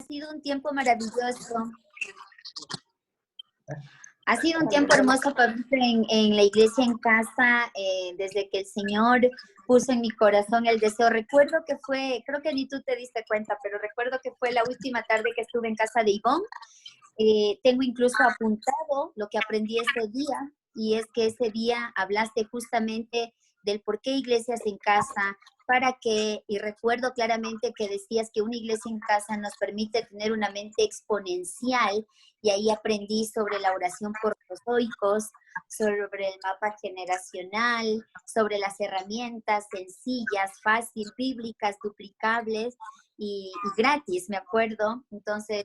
sido un tiempo maravilloso. Ha sido un tiempo hermoso para mí en la iglesia en casa, desde que el Señor puso en mi corazón el deseo. Recuerdo que fue, creo que ni tú te diste cuenta, pero recuerdo que fue la última tarde que estuve en casa de Ivonne. Tengo incluso apuntado lo que aprendí ese día, y es que ese día hablaste justamente del por qué iglesias en casa, para qué, y recuerdo claramente que decías que una iglesia en casa nos permite tener una mente exponencial, y ahí aprendí sobre la oración por los oicos, sobre el mapa generacional, sobre las herramientas sencillas, fáciles, bíblicas, duplicables y gratis, me acuerdo. Entonces,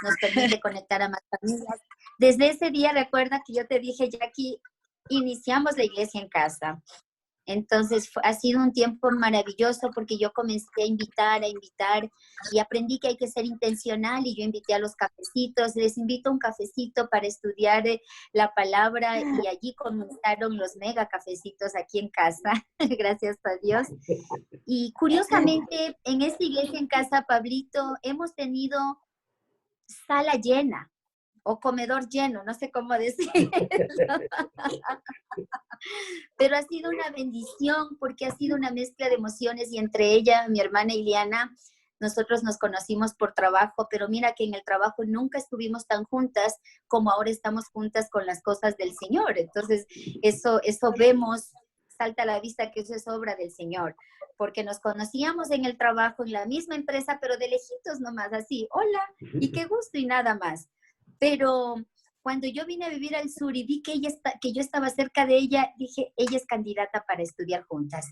nos permite conectar a más familias. Desde ese día, recuerda que yo te dije, Jackie, iniciamos la iglesia en casa. Entonces, ha sido un tiempo maravilloso porque yo comencé a invitar, y aprendí que hay que ser intencional, y yo invité a los cafecitos. Les invito a un cafecito para estudiar la palabra, y allí comenzaron los mega cafecitos aquí en casa, gracias a Dios. Y curiosamente, en esta iglesia en casa, Pablito, hemos tenido sala llena o comedor lleno, no sé cómo decirlo. Pero ha sido una bendición porque ha sido una mezcla de emociones, y entre ella, mi hermana Iliana, nosotros nos conocimos por trabajo, pero mira que en el trabajo nunca estuvimos tan juntas como ahora estamos juntas con las cosas del Señor. Entonces, eso vemos, salta a la vista que eso es obra del Señor, porque nos conocíamos en el trabajo, en la misma empresa, pero de lejitos nomás, así, hola, y qué gusto y nada más. Pero cuando yo vine a vivir al sur y vi que yo estaba cerca de ella, dije, ella es candidata para estudiar juntas.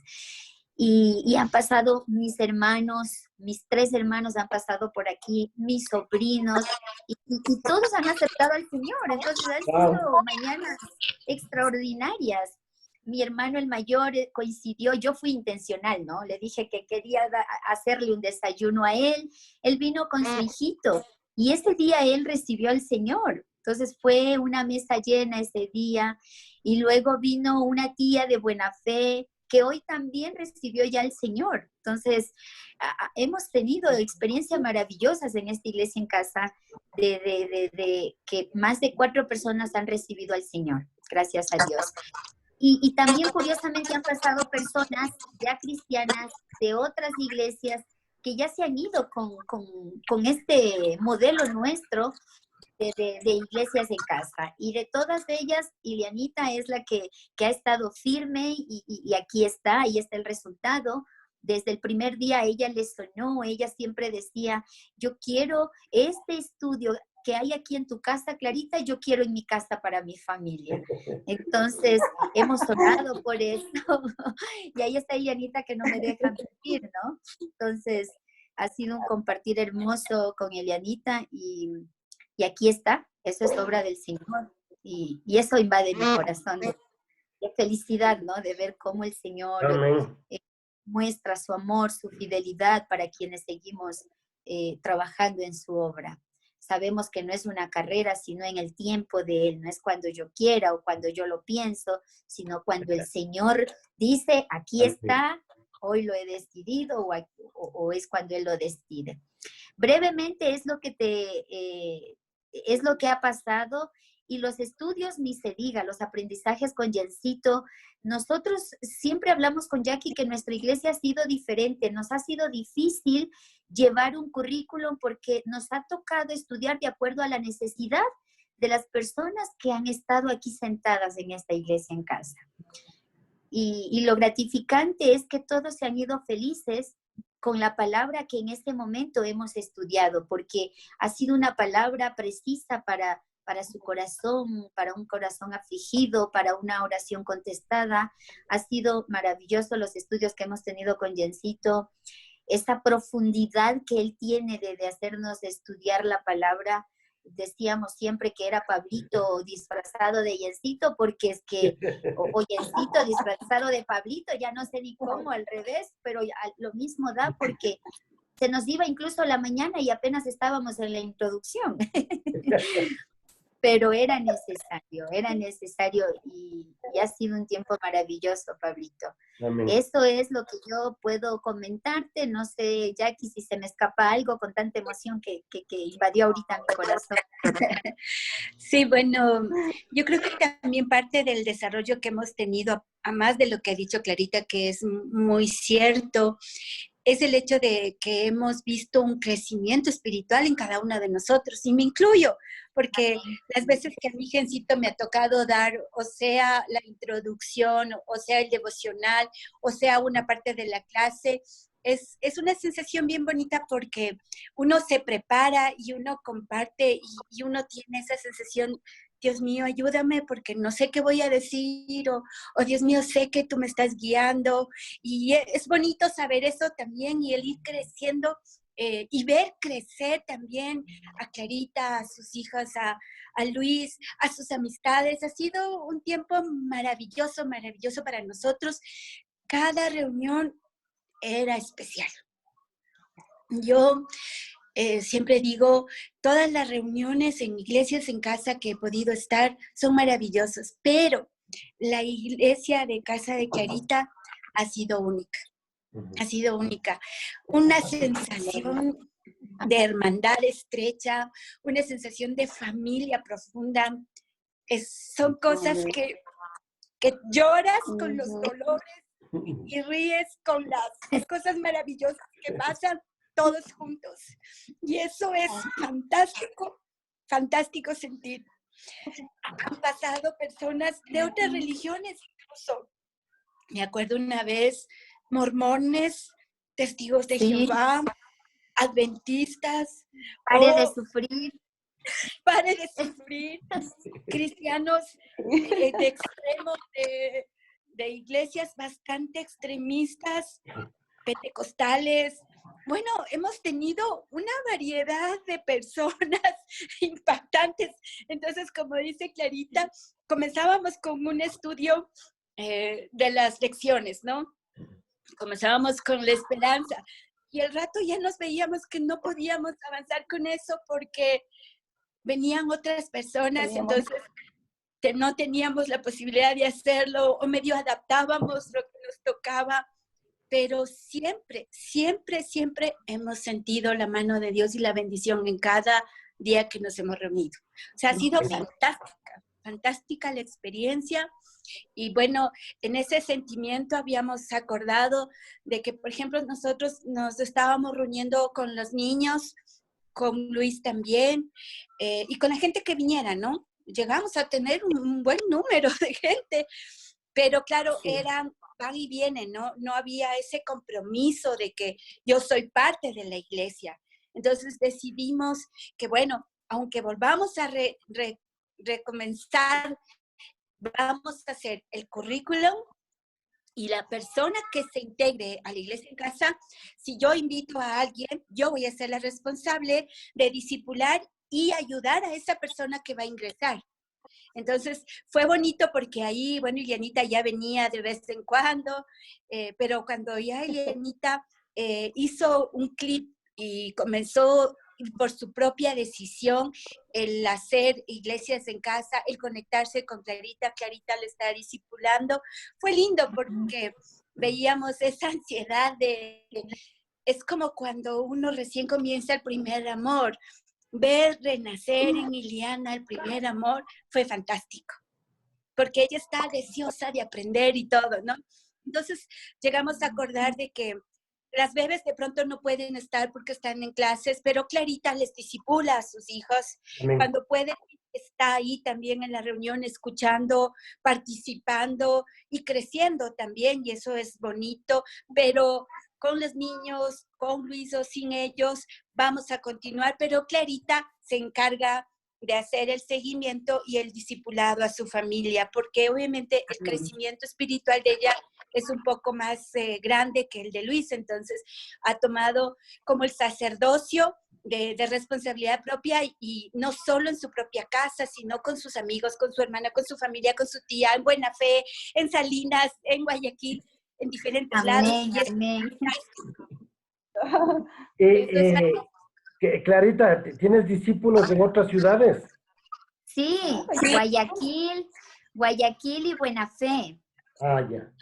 Y han pasado mis hermanos, mis 3 hermanos han pasado por aquí, mis sobrinos, y todos han aceptado al Señor. Entonces han sido mañanas extraordinarias. Mi hermano el mayor coincidió, yo fui intencional, ¿no? Le dije que quería hacerle un desayuno a él. Él vino con su hijito, y ese día él recibió al Señor. Entonces fue una mesa llena ese día, y luego vino una tía de buena fe que hoy también recibió ya al Señor. Entonces, hemos tenido experiencias maravillosas en esta iglesia en casa, de que más de 4 personas han recibido al Señor, gracias a Dios. Y también curiosamente han pasado personas ya cristianas de otras iglesias que ya se han ido con este modelo nuestro de iglesias en casa. Y de todas ellas, Ilianita es la que ha estado firme, y aquí está, ahí está el resultado. Desde el primer día ella le sonó, ella siempre decía, yo quiero este estudio que hay aquí en tu casa, Clarita, yo quiero en mi casa para mi familia. Entonces, hemos orado por eso. Y ahí está Ilianita que no me deja mentir, ¿no? Entonces, ha sido un compartir hermoso con Ilianita, y aquí está, eso es obra del Señor, y eso invade mi corazón, de felicidad, ¿no? De ver cómo el Señor muestra su amor, su fidelidad para quienes seguimos trabajando en su obra. Sabemos que no es una carrera, sino en el tiempo de Él. No es cuando yo quiera o cuando yo lo pienso, sino cuando el Señor dice, aquí está, hoy lo he decidido, o es cuando Él lo decide. Brevemente es lo que es lo que ha pasado, y los estudios ni se diga, los aprendizajes con Jencito. Nosotros siempre hablamos con Jackie que nuestra iglesia ha sido diferente, nos ha sido difícil llevar un currículum porque nos ha tocado estudiar de acuerdo a la necesidad de las personas que han estado aquí sentadas en esta iglesia en casa. Y lo gratificante es que todos se han ido felices con la palabra que en este momento hemos estudiado, porque ha sido una palabra precisa para su corazón, para un corazón afligido, para una oración contestada. Ha sido maravilloso los estudios que hemos tenido con Jencito, esa profundidad que él tiene de hacernos estudiar la palabra. Decíamos siempre que era Pablito disfrazado de Jencito, porque es que, o Jencito disfrazado de Pablito, ya no sé ni cómo, al revés, pero lo mismo da, porque se nos iba incluso la mañana y apenas estábamos en la introducción. pero era necesario y ha sido un tiempo maravilloso, Pablito. Amén. Eso es lo que yo puedo comentarte. No sé, Jackie, si se me escapa algo con tanta emoción que invadió ahorita mi corazón. Sí, bueno, yo creo que también parte del desarrollo que hemos tenido, a más de lo que ha dicho Clarita, que es muy cierto, es el hecho de que hemos visto un crecimiento espiritual en cada uno de nosotros, y me incluyo, porque las veces que a mi gencito me ha tocado dar, o sea, la introducción, o sea, el devocional, o sea, una parte de la clase, es una sensación bien bonita porque uno se prepara y uno comparte y uno tiene esa sensación, Dios mío, ayúdame porque no sé qué voy a decir, o Dios mío, sé que tú me estás guiando. Y es bonito saber eso también y el ir creciendo y ver crecer también a Clarita, a sus hijas, a Luis, a sus amistades. Ha sido un tiempo maravilloso, maravilloso para nosotros. Cada reunión era especial. Yo siempre digo, todas las reuniones en iglesias en casa que he podido estar son maravillosas, pero la iglesia de Casa de Clarita ha sido única, ha sido única. Una sensación de hermandad estrecha, una sensación de familia profunda. Son cosas que lloras con los dolores y ríes con las cosas maravillosas que pasan todos juntos. Y eso es fantástico, fantástico sentir. Han pasado personas de otras religiones incluso. Me acuerdo una vez, mormones, testigos de Jehová, adventistas. Pare de sufrir. Pare de sufrir. Cristianos de extremos, de iglesias bastante extremistas, pentecostales. Bueno, hemos tenido una variedad de personas impactantes. Entonces, como dice Clarita, comenzábamos con un estudio de las lecciones, ¿no? Comenzábamos con la esperanza. Y al rato ya nos veíamos que no podíamos avanzar con eso porque venían otras personas, entonces que no teníamos la posibilidad de hacerlo o medio adaptábamos lo que nos tocaba. Pero siempre, siempre, siempre hemos sentido la mano de Dios y la bendición en cada día que nos hemos reunido. O sea, ha sido fantástica, fantástica la experiencia. Y bueno, en ese sentimiento habíamos acordado de que, por ejemplo, nosotros nos estábamos reuniendo con los niños, con Luis también, y con la gente que viniera, ¿no? Llegamos a tener un buen número de gente, pero claro, eran van y vienen, ¿no? No había ese compromiso de que yo soy parte de la iglesia. Entonces decidimos que, bueno, aunque volvamos a recomenzar, vamos a hacer el currículum y la persona que se integre a la iglesia en casa, si yo invito a alguien, yo voy a ser la responsable de discipular y ayudar a esa persona que va a ingresar. Entonces, fue bonito porque ahí, bueno, Ilianita ya venía de vez en cuando, pero cuando ya Ilianita hizo un clip y comenzó por su propia decisión el hacer iglesias en casa, el conectarse con Clarita, Clarita le está discipulando, fue lindo porque veíamos esa ansiedad es como cuando uno recién comienza el primer amor, ver renacer en Iliana el primer amor fue fantástico, porque ella está deseosa de aprender y todo, ¿no? Entonces llegamos a acordar de que las bebés de pronto no pueden estar porque están en clases, pero Clarita les disipula a sus hijos. Amén. Cuando puede, está ahí también en la reunión escuchando, participando y creciendo también, y eso es bonito, pero con los niños, con Luis o sin ellos, vamos a continuar, pero Clarita se encarga de hacer el seguimiento y el discipulado a su familia, porque obviamente el crecimiento espiritual de ella es un poco más grande que el de Luis, entonces ha tomado como el sacerdocio de responsabilidad propia y no solo en su propia casa, sino con sus amigos, con su hermana, con su familia, con su tía, en Buena Fe, en Salinas, en Guayaquil, en diferentes lados. Amén. Clarita, ¿tienes discípulos en otras ciudades? Sí, Sí. Guayaquil y Buena Fe. Ah, ya.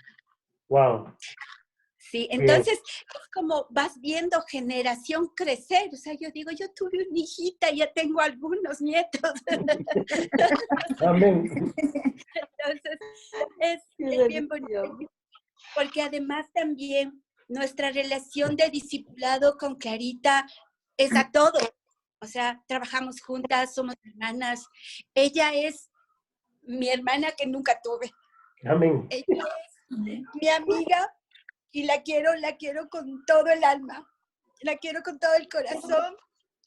Wow. Sí, Bien. entonces es como vas viendo generación crecer. O sea, yo digo, yo tuve una hijita, ya tengo algunos nietos. Amén. Entonces, es bien bonito. Porque además también nuestra relación de discipulado con Clarita es a todo. O sea, trabajamos juntas, somos hermanas. Ella es mi hermana que nunca tuve. Amén. Ella es mi amiga y la quiero con todo el alma. La quiero con todo el corazón.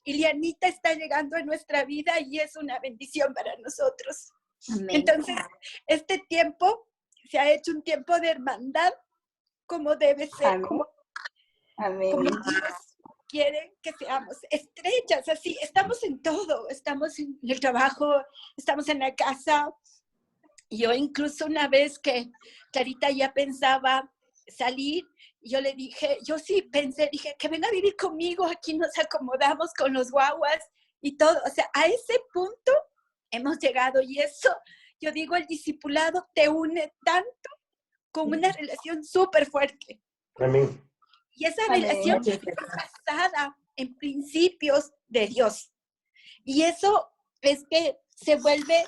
Y Lianita está llegando a nuestra vida y es una bendición para nosotros. Amén. Entonces, este tiempo se ha hecho un tiempo de hermandad como debe ser. Amén. Amén. Como Dios quiere que seamos estrechas, así, estamos en todo, estamos en el trabajo, estamos en la casa. Yo incluso una vez que Clarita ya pensaba salir, yo le dije, yo sí pensé, dije, que venga a vivir conmigo, aquí nos acomodamos con los guaguas y todo. O sea, a ese punto hemos llegado y eso, yo digo, el discipulado te une tanto con una relación súper fuerte. Amén. Y esa Amén. relación es basada en principios de Dios. Y eso es que se vuelve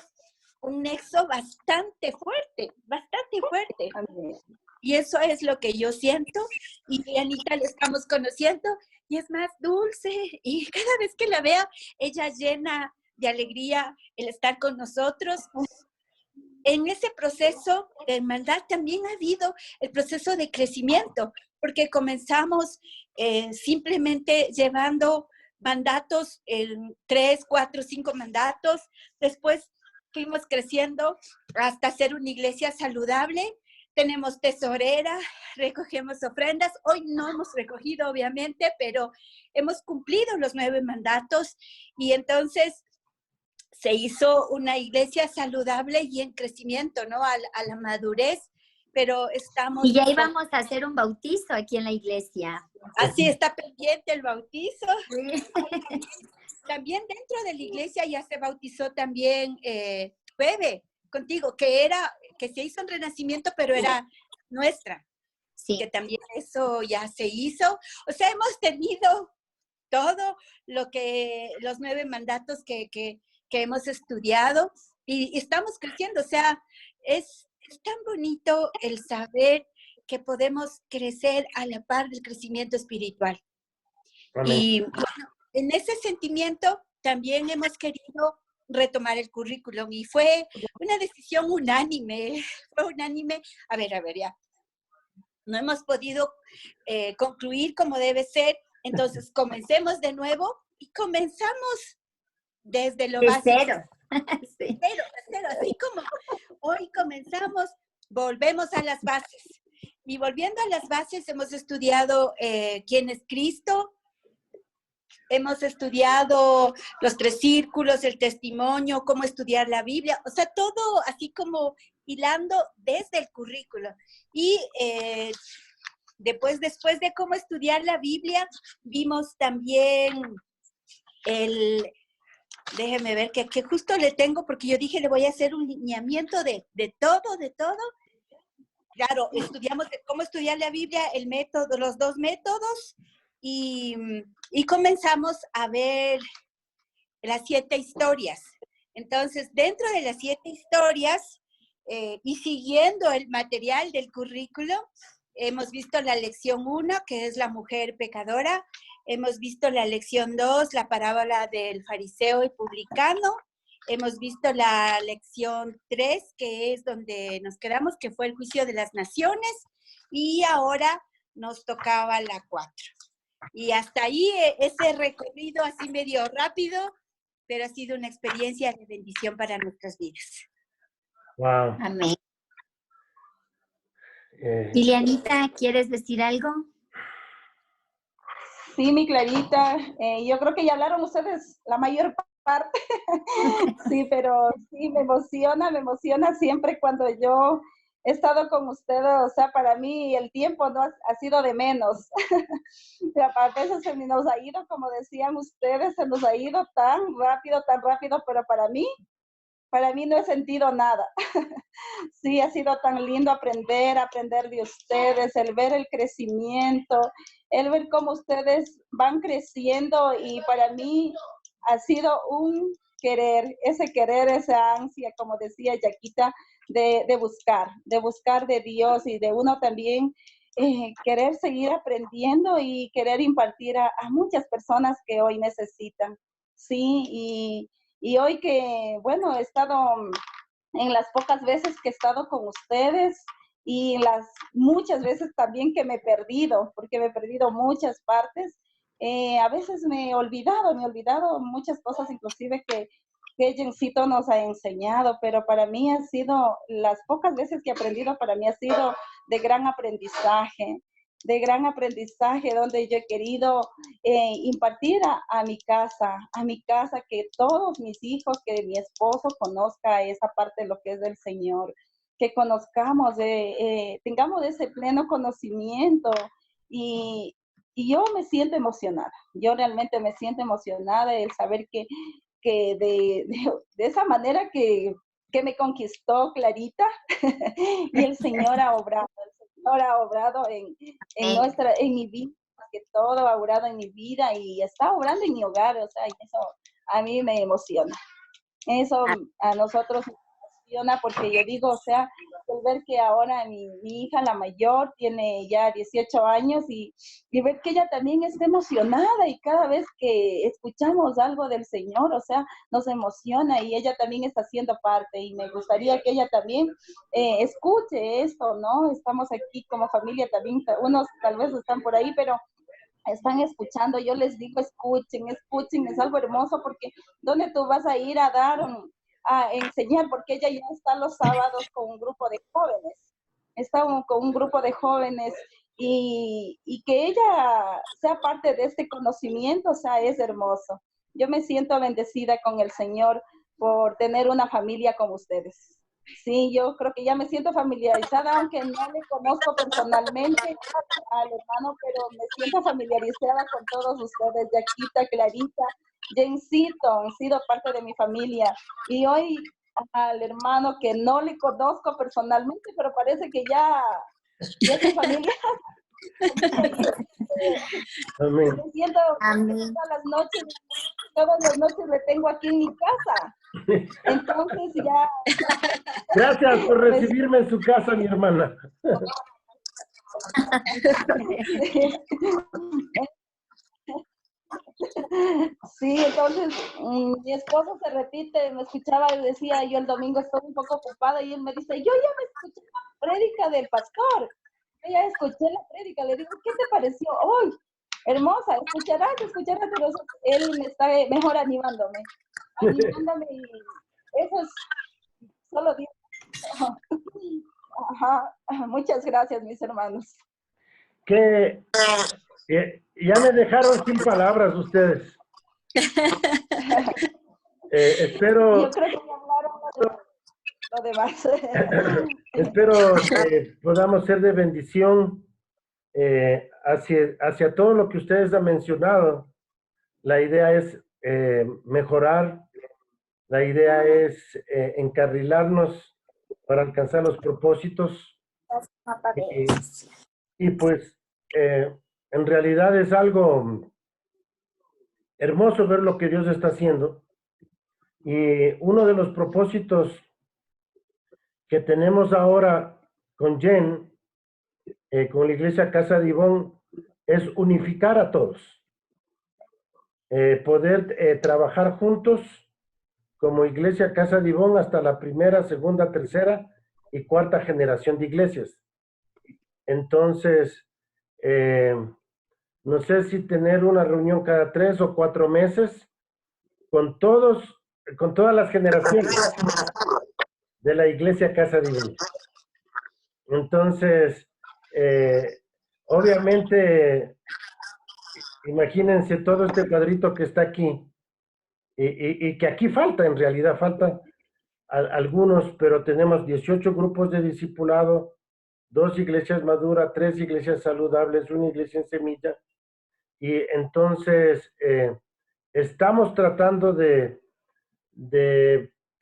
un nexo bastante fuerte, bastante fuerte. Amén. Y eso es lo que yo siento. Y a Anita la estamos conociendo y es más dulce. Y cada vez que la vea, ella llena de alegría el estar con nosotros. En ese proceso de hermandad también ha habido el proceso de crecimiento, porque comenzamos simplemente llevando mandatos, 3, 4, 5 mandatos, después fuimos creciendo hasta ser una iglesia saludable, tenemos tesorera, recogemos ofrendas, hoy no hemos recogido obviamente, pero hemos cumplido los 9 mandatos y entonces se hizo una iglesia saludable y en crecimiento, ¿no? A la madurez, pero estamos... Y ya íbamos a hacer un bautizo aquí en la iglesia. Así está pendiente el bautizo. Sí. También dentro de la iglesia ya se bautizó también Bebe, contigo, que se hizo en Renacimiento, pero era nuestra. Sí. Que también eso ya se hizo. O sea, hemos tenido todo los 9 mandatos que hemos estudiado y estamos creciendo. O sea, es tan bonito el saber que podemos crecer a la par del crecimiento espiritual. Amén. Y bueno, en ese sentimiento también hemos querido retomar el currículum y fue una decisión unánime, a ver, ya. No hemos podido concluir como debe ser, entonces comencemos de nuevo y comenzamos desde lo básico. Cero. Sí. Cero, así como hoy comenzamos, volvemos a las bases. Y volviendo a las bases, hemos estudiado quién es Cristo, hemos estudiado los 3 círculos, el testimonio, cómo estudiar la Biblia, o sea, todo así como hilando desde el currículo. Y después de cómo estudiar la Biblia, vimos también déjeme ver, que justo le tengo, porque yo dije, le voy a hacer un lineamiento de todo. Claro, estudiamos cómo estudiar la Biblia, el método, los 2 métodos, y comenzamos a ver las 7 historias. Entonces, dentro de las 7 historias, y siguiendo el material del currículo, hemos visto la lección 1, que es la mujer pecadora. Hemos visto la lección 2, la parábola del fariseo y publicano. Hemos visto la lección 3, que es donde nos quedamos, que fue el juicio de las naciones. Y ahora nos tocaba la 4. Y hasta ahí ese recorrido así medio rápido, pero ha sido una experiencia de bendición para nuestras vidas. Wow. Amén. Lilianita, ¿quieres decir algo? Sí, mi Clarita, yo creo que ya hablaron ustedes la mayor parte. Sí, pero sí, me emociona siempre cuando yo he estado con ustedes. O sea, para mí el tiempo no ha sido de menos. A veces se nos ha ido, como decían ustedes, se nos ha ido tan rápido, pero para mí para mí no he sentido nada. Sí, ha sido tan lindo aprender de ustedes, el ver el crecimiento, el ver cómo ustedes van creciendo y para mí ha sido un querer, esa ansia, como decía Yaquita, de buscar de Dios y de uno también querer seguir aprendiendo y querer impartir a muchas personas que hoy necesitan. Sí, y hoy que, bueno, he estado en las pocas veces que he estado con ustedes y las muchas veces también que me he perdido, porque me he perdido muchas partes. A veces me he olvidado muchas cosas, inclusive que Jencito nos ha enseñado, pero para mí ha sido, las pocas veces que he aprendido, para mí ha sido de gran aprendizaje, donde yo he querido impartir a mi casa, que todos mis hijos, que mi esposo conozca esa parte de lo que es del Señor, que conozcamos, tengamos ese pleno conocimiento y yo me siento emocionada, yo realmente me siento emocionada el saber que de esa manera que me conquistó Clarita y el Señor ha obrado en mi vida, que todo ha obrado en mi vida y está obrando en mi hogar, o sea, y eso a mí me emociona. Eso a nosotros nos emociona porque yo digo, o sea, el ver que ahora mi hija, la mayor, tiene ya 18 años y ver que ella también está emocionada y cada vez que escuchamos algo del Señor, o sea, nos emociona y ella también está siendo parte y me gustaría que ella también escuche esto, ¿no? Estamos aquí como familia también, unos tal vez están por ahí, pero están escuchando, yo les digo, escuchen, es algo hermoso porque ¿dónde tú vas a ir a dar, a enseñar? Porque ella ya está los sábados con un grupo de jóvenes, con un grupo de jóvenes y que ella sea parte de este conocimiento, o sea, es hermoso. Yo me siento bendecida con el Señor por tener una familia como ustedes. Sí, yo creo que ya me siento familiarizada, aunque no le conozco personalmente al hermano, pero me siento familiarizada con todos ustedes, Yaquita, Clarita, Jencito, han sido parte de mi familia. Y hoy al hermano que no le conozco personalmente, pero parece que ya es familia. Amén. Me siento todas las noches le tengo aquí en mi casa. Entonces ya... Gracias por recibirme en su casa, mi hermana. Sí, entonces mi esposo se repite, me escuchaba y decía, yo el domingo estoy un poco ocupada y él me dice, yo ya me escuché la prédica del pastor, yo ya escuché la prédica, le digo, ¿qué te pareció? ¡Uy! Hermosa, escucharás, pero él me está mejor animándome y eso es solo Dios. Ajá, muchas gracias, mis hermanos. Que ya me dejaron sin palabras ustedes. Espero... Yo creo que ya hablaron lo demás. Espero que podamos ser de bendición hacia todo lo que ustedes han mencionado. La idea es mejorar, la idea es encarrilarnos para alcanzar los propósitos. Y pues en realidad es algo hermoso ver lo que Dios está haciendo. Y uno de los propósitos que tenemos ahora con Jen, con la Iglesia Casa de Ivonne, es unificar a todos. Poder trabajar juntos como Iglesia Casa de Ivonne hasta la primera, segunda, tercera y cuarta generación de iglesias. Entonces, no sé si tener una reunión cada 3 o 4 meses con todas las generaciones de la Iglesia Casa de Ivonne. Entonces, obviamente, imagínense todo este cuadrito que está aquí y que aquí falta, en realidad faltan algunos, pero tenemos 18 grupos de discipulado, 2 iglesias maduras, 3 iglesias saludables, 1 iglesia en semilla. Y entonces estamos tratando de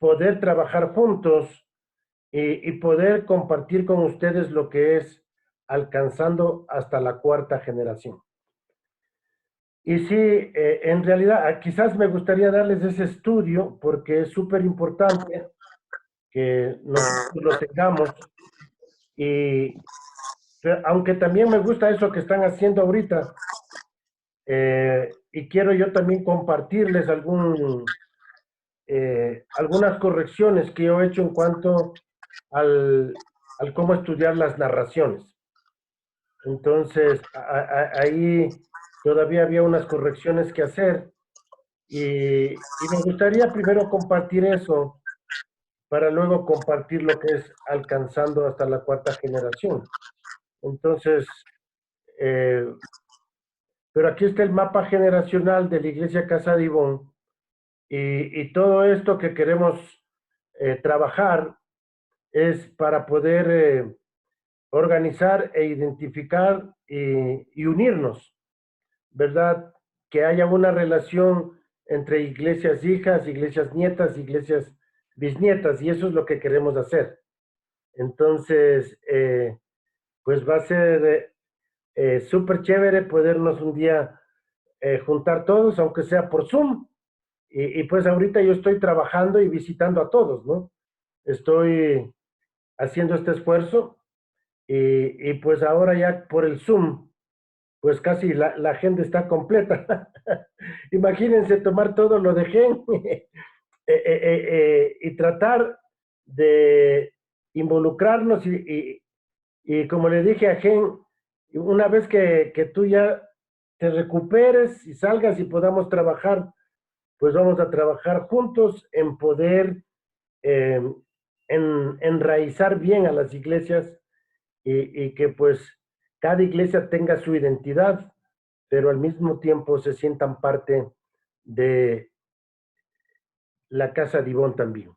poder trabajar juntos y poder compartir con ustedes lo que es alcanzando hasta la cuarta generación. Y sí, en realidad, quizás me gustaría darles ese estudio porque es súper importante que nosotros lo tengamos. Y aunque también me gusta eso que están haciendo ahorita, y quiero yo también compartirles algunas correcciones que yo he hecho en cuanto al cómo estudiar las narraciones. Entonces, ahí todavía había unas correcciones que hacer y me gustaría primero compartir eso para luego compartir lo que es alcanzando hasta la cuarta generación. Entonces, pero aquí está el mapa generacional de la Iglesia Casa de Ivón y todo esto que queremos trabajar es para poder organizar e identificar y unirnos, ¿verdad? Que haya una relación entre iglesias hijas, iglesias nietas, iglesias bisnietas, y eso es lo que queremos hacer. Entonces, pues va a ser súper chévere podernos un día juntar todos, aunque sea por Zoom, y pues ahorita yo estoy trabajando y visitando a todos, ¿no? Estoy haciendo este esfuerzo y pues ahora ya por el Zoom, pues casi la agenda está completa. Imagínense tomar todo lo de Gen y tratar de involucrarnos y como le dije a Gen, una vez que tú ya te recuperes y salgas y podamos trabajar, pues vamos a trabajar juntos en poder eh, enraizar bien a las iglesias y que pues cada iglesia tenga su identidad, pero al mismo tiempo se sientan parte de la casa de Ivón también.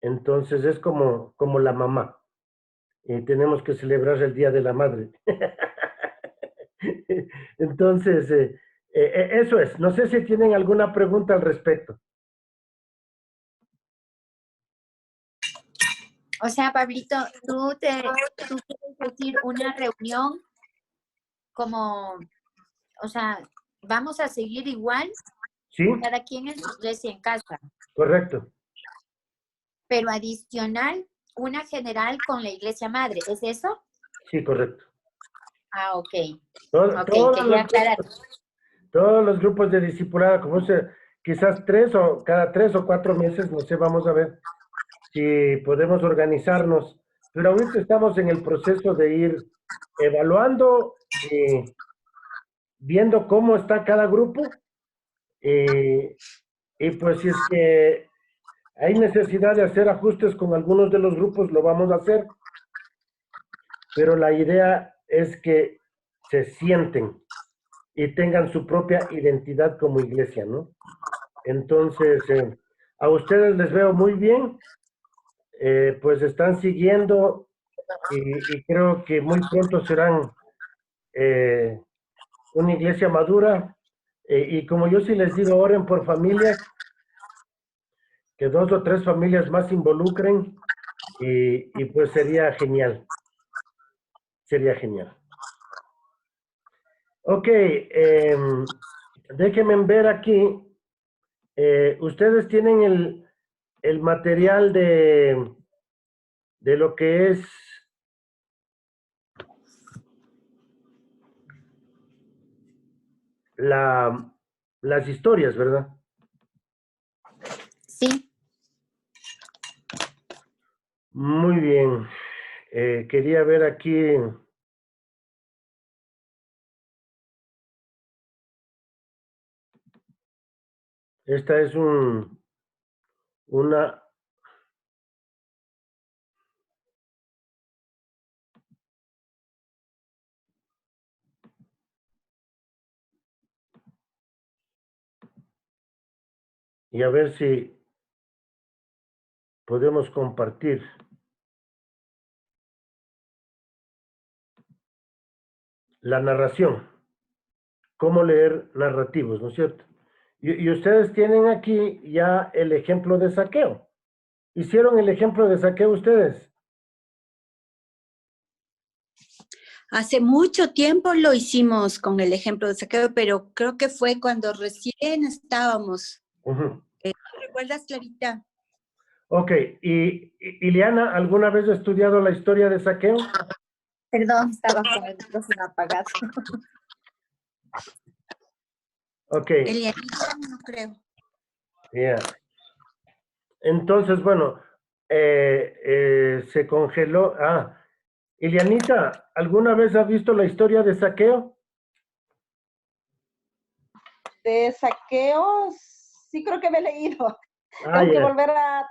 Entonces es como la mamá. Y tenemos que celebrar el Día de la Madre. Entonces, eso es. No sé si tienen alguna pregunta al respecto. O sea, Pablito, tú quieres decir una reunión como, o sea, vamos a seguir igual, ¿Sí? cada quien en su iglesia en casa, Correcto. pero adicional, una general con la iglesia madre, ¿es eso? Sí, correcto. Ah, ok. Todos Quería aclarar. todos los grupos de discipulado, como quizás cada 3 o 4 meses, no sé, vamos a ver si podemos organizarnos. Pero ahorita estamos en el proceso de ir evaluando, viendo cómo está cada grupo, y pues si es que hay necesidad de hacer ajustes con algunos de los grupos, lo vamos a hacer. Pero la idea es que se sienten y tengan su propia identidad como iglesia, ¿no? Entonces, a ustedes les veo muy bien, pues están siguiendo y creo que muy pronto serán una iglesia madura. Y como yo sí les digo, oren por familias, que 2 o 3 familias más se involucren y pues sería genial, sería genial. Ok, déjenme ver aquí. Ustedes tienen el material de lo que es las historias, ¿verdad? Sí. Muy bien. Quería ver aquí. Esta es una. Y a ver si podemos compartir. La narración. Cómo leer narrativos, ¿no es cierto? Y ustedes tienen aquí ya el ejemplo de Zaqueo. ¿Hicieron el ejemplo de saqueo ustedes? Hace mucho tiempo lo hicimos con el ejemplo de saqueo, pero creo que fue cuando recién estábamos. Ujú. ¿Recuerdas, Clarita? Ok, y Ileana, ¿alguna vez ha estudiado la historia de saqueo? Perdón, estaba con el micrófono apagado. Ok, Elianita, no creo. ya. Entonces, bueno, se congeló. Ah, Ileanita, ¿alguna vez has visto la historia de saqueo? De saqueos, sí creo que me he leído. Ah, Tengo que ya. volver a...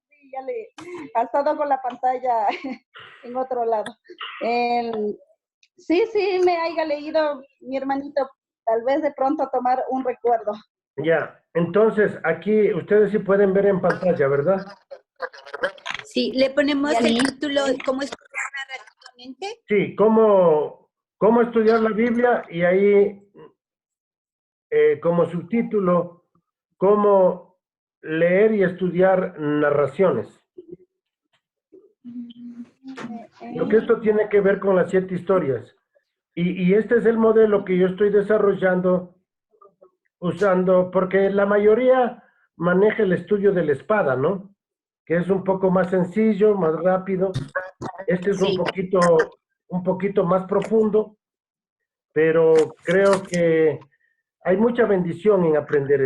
Sí, ya le... Ha estado con la pantalla en otro lado. Sí, sí, me haya leído mi hermanito. Tal vez de pronto tomar un recuerdo. Ya, entonces aquí ustedes sí pueden ver en pantalla, ¿verdad? Sí, le ponemos Sí. el título, ¿cómo es narrativamente? Sí, cómo estudiar la Biblia y ahí como subtítulo, cómo leer y estudiar narraciones. Porque esto tiene que ver con las 7 historias. Y este es el modelo que yo estoy desarrollando usando, porque la mayoría maneja el estudio de la espada, ¿no? Que es un poco más sencillo, más rápido. Este es Sí. un poquito más profundo, pero creo que hay mucha bendición en aprender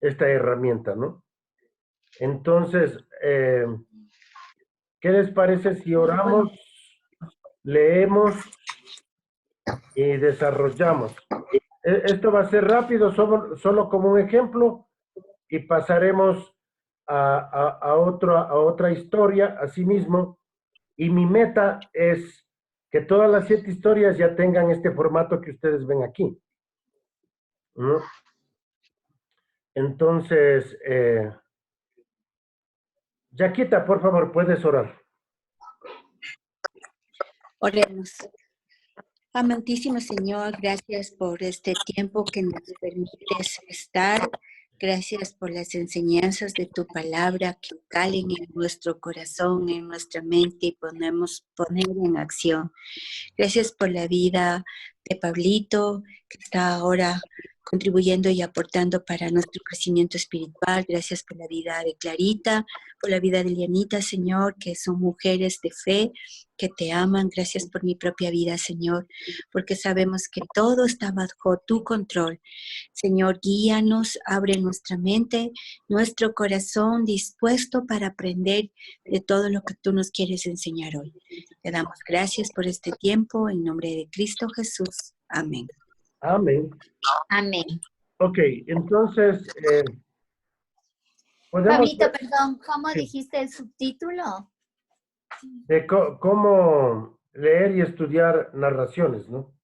esta herramienta, ¿no? Entonces, ¿qué les parece si oramos, leemos y desarrollamos? Esto va a ser rápido, solo como un ejemplo, y pasaremos a otra historia, asimismo. Y mi meta es que todas las 7 historias ya tengan este formato que ustedes ven aquí, ¿no? Entonces, Yaquita, por favor, puedes orar. Oremos. Amantísimo Señor, gracias por este tiempo que nos permites estar. Gracias por las enseñanzas de tu palabra que calen en nuestro corazón, en nuestra mente y podemos poner en acción. Gracias por la vida de Pablito, que está ahora contribuyendo y aportando para nuestro crecimiento espiritual. Gracias por la vida de Clarita, por la vida de Lianita, Señor, que son mujeres de fe, que te aman. Gracias por mi propia vida, Señor, porque sabemos que todo está bajo tu control. Señor, guíanos, abre nuestra mente, nuestro corazón dispuesto para aprender de todo lo que tú nos quieres enseñar hoy. Te damos gracias por este tiempo en nombre de Cristo Jesús. Amén. Amén. Amén. Ok, entonces, podemos Pablito, perdón, ¿cómo sí, dijiste el subtítulo? de cómo leer y estudiar narraciones, ¿no?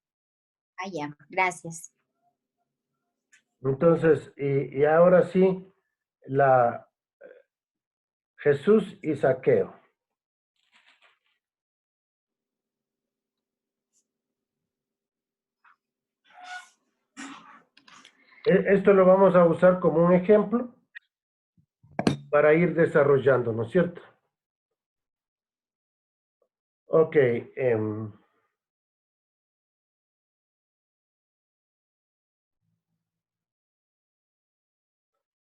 Ah, ya, gracias. Entonces, y ahora sí, la Jesús y Saqueo. Esto lo vamos a usar como un ejemplo para ir desarrollando, ¿no es cierto? Ok.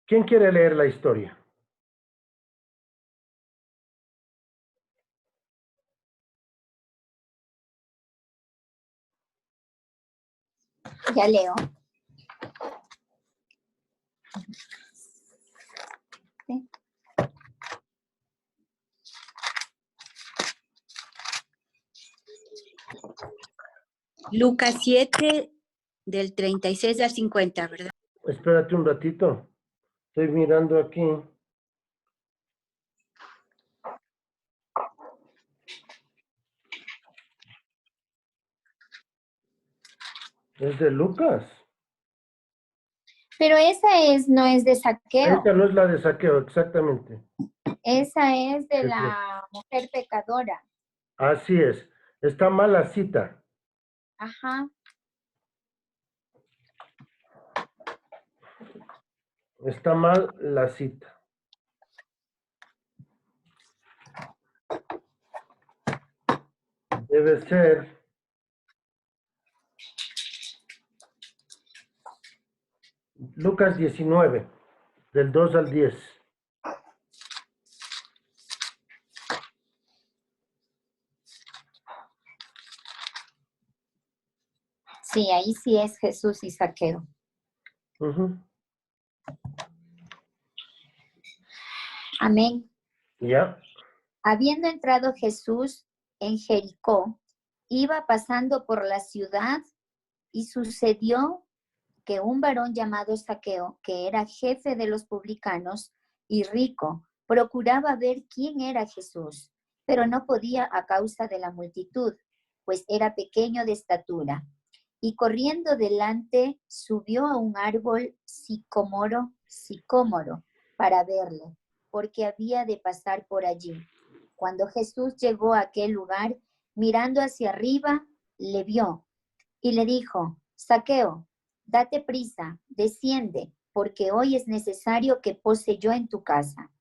¿Quién quiere leer la historia? Ya leo. Sí. Lucas 7, del 36 al 50, ¿verdad? Espérate un ratito. Estoy mirando aquí. Es de Lucas. Pero no es de saqueo, Esta no es la de Saqueo, exactamente. esa es de Es de- la mujer pecadora. Así es. Está mal la cita. Ajá. Está mal la cita. Debe ser Lucas 19, del 2 al 10. Sí, ahí sí es Jesús y Zaqueo. Ujú. Amén. Ya. Habiendo entrado Jesús en Jericó, iba pasando por la ciudad y sucedió que un varón llamado Zaqueo, que era jefe de los publicanos y rico, procuraba ver quién era Jesús, pero no podía a causa de la multitud, pues era pequeño de estatura. Y corriendo delante, subió a un árbol sicómoro, para verle, porque había de pasar por allí. Cuando Jesús llegó a aquel lugar, mirando hacia arriba, le vio y le dijo: Zaqueo, date prisa, desciende, porque hoy es necesario que pose yo en tu casa.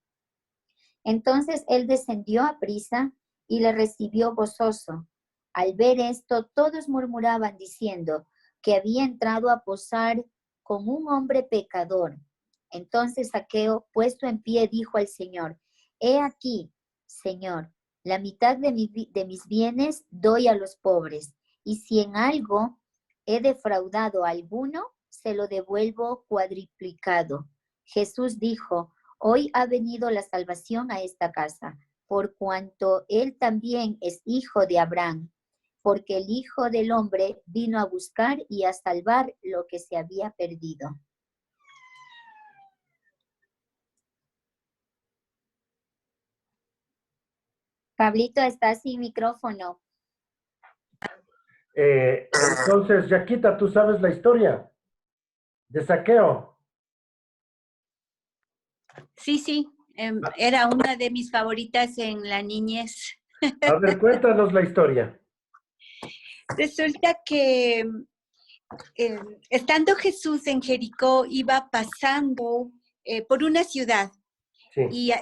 Entonces él descendió a prisa y le recibió gozoso. Al ver esto, todos murmuraban diciendo que había entrado a posar con un hombre pecador. Entonces Zaqueo, puesto en pie, dijo al Señor: He aquí, Señor, la mitad de mis bienes doy a los pobres, y si en algo he defraudado a alguno, se lo devuelvo cuadriplicado. Jesús dijo: Hoy ha venido la salvación a esta casa, por cuanto él también es hijo de Abraham, porque el Hijo del Hombre vino a buscar y a salvar lo que se había perdido. Pablito, está sin micrófono. Entonces, Yaquita, ¿tú sabes la historia de Zaqueo? Sí, era una de mis favoritas en la niñez. A ver, cuéntanos la historia. Resulta que estando Jesús en Jericó, iba pasando por una ciudad. Sí. Y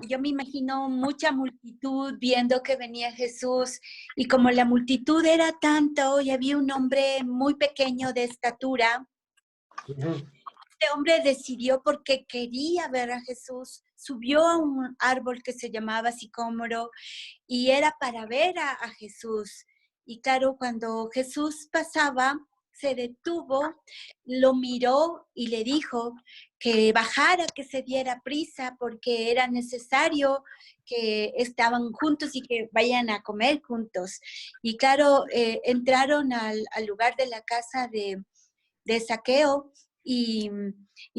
yo me imagino mucha multitud viendo que venía Jesús, y como la multitud era tanto y había un hombre muy pequeño de estatura, este hombre decidió, porque quería ver a Jesús, subió a un árbol que se llamaba sicómoro y era para ver a Jesús. Y claro, cuando Jesús pasaba, se detuvo, lo miró y le dijo que bajara, que se diera prisa, porque era necesario que estaban juntos y que vayan a comer juntos. Y claro, entraron al lugar de la casa de Zaqueo, y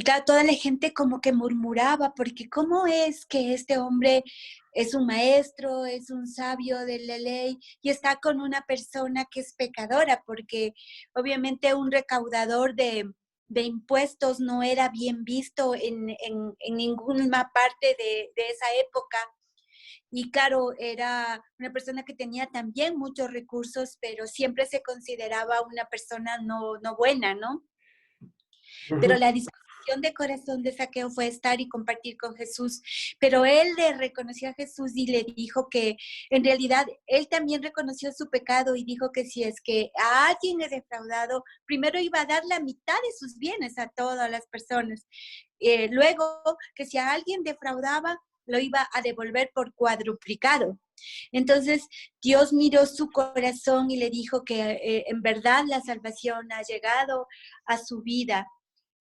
claro, toda la gente como que murmuraba, porque ¿cómo es que este hombre es un maestro, es un sabio de la ley y está con una persona que es pecadora? Porque obviamente un recaudador de impuestos no era bien visto en ninguna parte de esa época. Y claro, era una persona que tenía también muchos recursos, pero siempre se consideraba una persona no buena, ¿no? Pero la disposición de corazón de Zaqueo fue estar y compartir con Jesús. Pero él le reconoció a Jesús y le dijo que en realidad él también reconoció su pecado y dijo que si es que a alguien le defraudado, primero iba a dar la mitad de sus bienes a todas las personas. Luego, que si a alguien defraudaba, lo iba a devolver por cuadruplicado. Entonces, Dios miró su corazón y le dijo que en verdad la salvación ha llegado a su vida,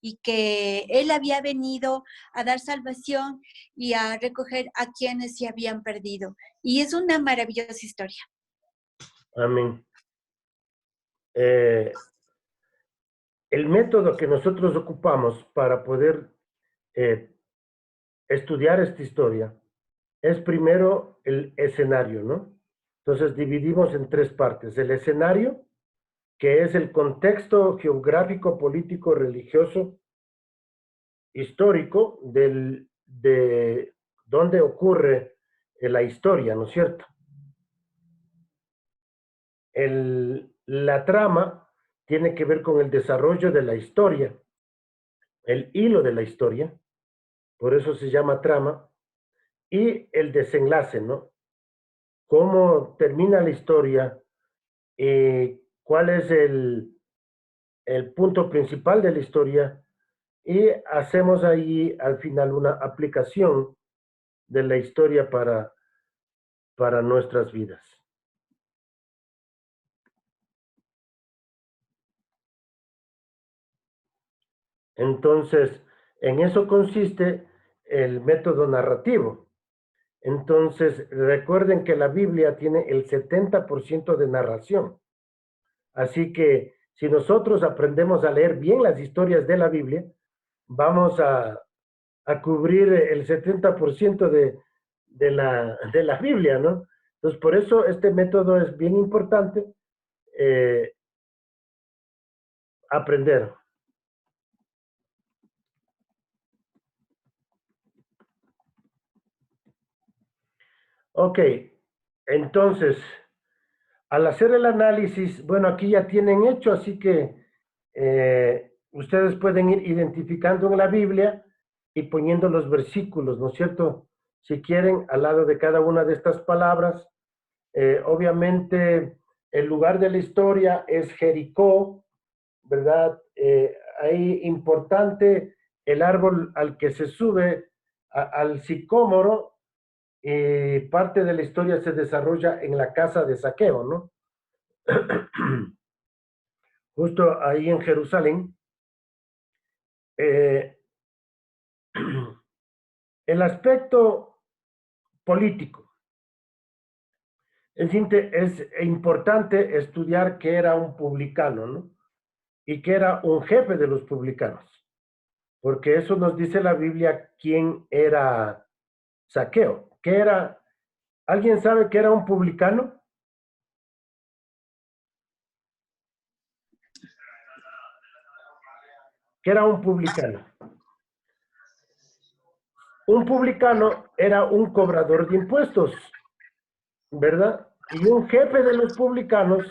y que Él había venido a dar salvación y a recoger a quienes se habían perdido. Y es una maravillosa historia. Amén. El método que nosotros ocupamos para poder estudiar esta historia es primero el escenario, ¿no? Entonces dividimos en tres partes. El escenario, que es el contexto geográfico, político, religioso, histórico de dónde ocurre la historia, ¿no es cierto? La trama tiene que ver con el desarrollo de la historia, el hilo de la historia, por eso se llama trama, y el desenlace, ¿no? Cómo termina la historia, cuál es el punto principal de la historia y hacemos ahí al final una aplicación de la historia para nuestras vidas. Entonces, en eso consiste el método narrativo. Entonces, recuerden que la Biblia tiene el 70% de narración. Así que si nosotros aprendemos a leer bien las historias de la Biblia, vamos a cubrir el 70% de la Biblia, ¿no? Entonces, por eso este método es bien importante aprender. Ok, entonces, al hacer el análisis, bueno, aquí ya tienen hecho, así que ustedes pueden ir identificando en la Biblia y poniendo los versículos, ¿no es cierto? Si quieren, al lado de cada una de estas palabras, obviamente el lugar de la historia es Jericó, ¿verdad? Ahí importante el árbol al que se sube, al sicómoro, parte de la historia se desarrolla en la casa de Zaqueo, ¿no? Justo ahí en Jerusalén. El aspecto político. Es importante estudiar que era un publicano, ¿no? Y que era un jefe de los publicanos. Porque eso nos dice la Biblia quién era Zaqueo. ¿Qué era? ¿Alguien sabe que era un publicano? ¿Qué era un publicano? Un publicano era un cobrador de impuestos, ¿verdad? Y un jefe de los publicanos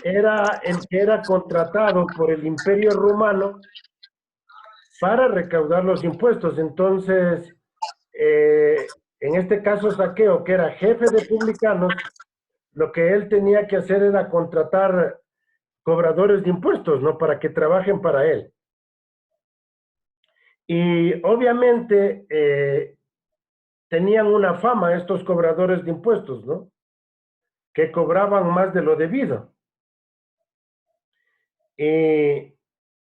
era el que era contratado por el Imperio Romano para recaudar los impuestos. Entonces, en este caso Zaqueo, que era jefe de publicanos, lo que él tenía que hacer era contratar cobradores de impuestos, ¿no? Para que trabajen para él. Y obviamente tenían una fama estos cobradores de impuestos, ¿no? Que cobraban más de lo debido. Es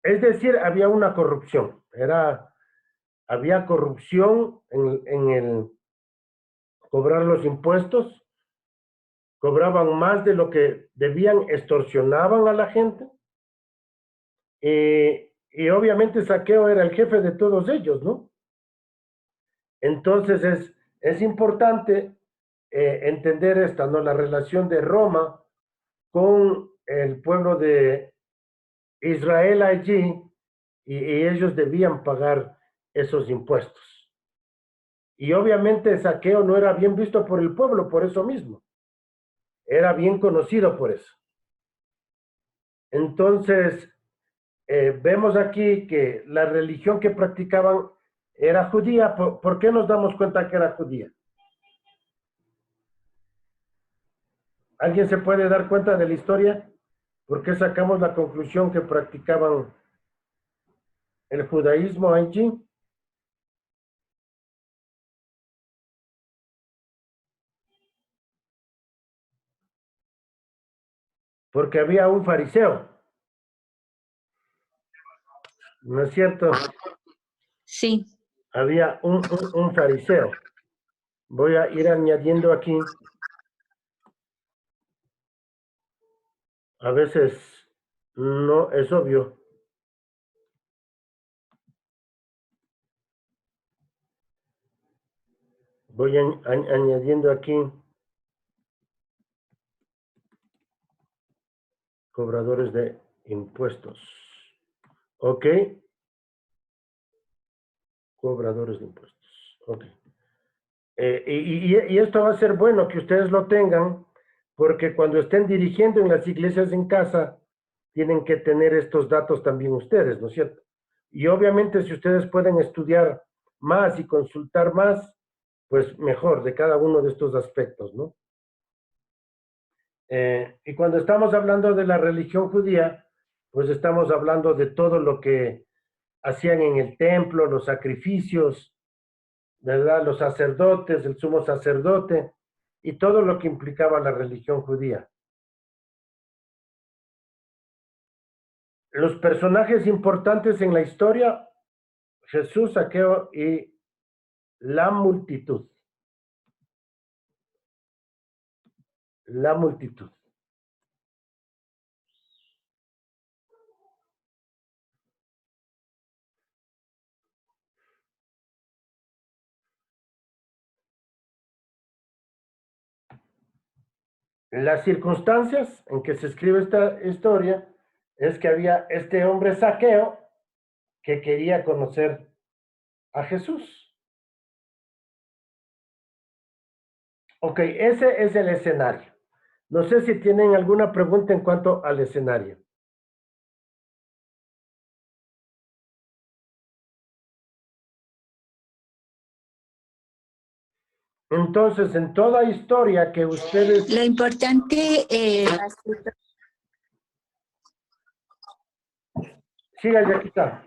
decir, había una corrupción. Había corrupción en el cobrar los impuestos, cobraban más de lo que debían, extorsionaban a la gente. Y obviamente Zaqueo era el jefe de todos ellos, ¿no? Entonces es importante entender esta, ¿no? La relación de Roma con el pueblo de Israel allí, y ellos debían pagar esos impuestos. Y obviamente Zaqueo no era bien visto por el pueblo por eso mismo. Era bien conocido por eso. Entonces, vemos aquí que la religión que practicaban era judía. ¿Por qué nos damos cuenta que era judía? ¿Alguien se puede dar cuenta de la historia? ¿Por qué sacamos la conclusión que practicaban el judaísmo allí? Porque había un fariseo. ¿No es cierto? Sí. Había un fariseo. Voy a ir añadiendo aquí. A veces no es obvio. Voy añadiendo aquí cobradores de impuestos. ¿Ok? Cobradores de impuestos. Ok. Y esto va a ser bueno que ustedes lo tengan, porque cuando estén dirigiendo en las iglesias en casa, tienen que tener estos datos también ustedes, ¿no es cierto? Y obviamente si ustedes pueden estudiar más y consultar más, pues mejor de cada uno de estos aspectos, ¿no? Y cuando estamos hablando de la religión judía, pues estamos hablando de todo lo que hacían en el templo, los sacrificios, ¿verdad? Los sacerdotes, el sumo sacerdote y todo lo que implicaba la religión judía. Los personajes importantes en la historia, Jesús, Zaqueo y la multitud. La multitud. Las circunstancias en que se escribe esta historia es que había este hombre Zaqueo que quería conocer a Jesús. Ok, ese es el escenario. No sé si tienen alguna pregunta en cuanto al escenario. Entonces, en toda historia que ustedes... Lo importante... Siga, Yaquita.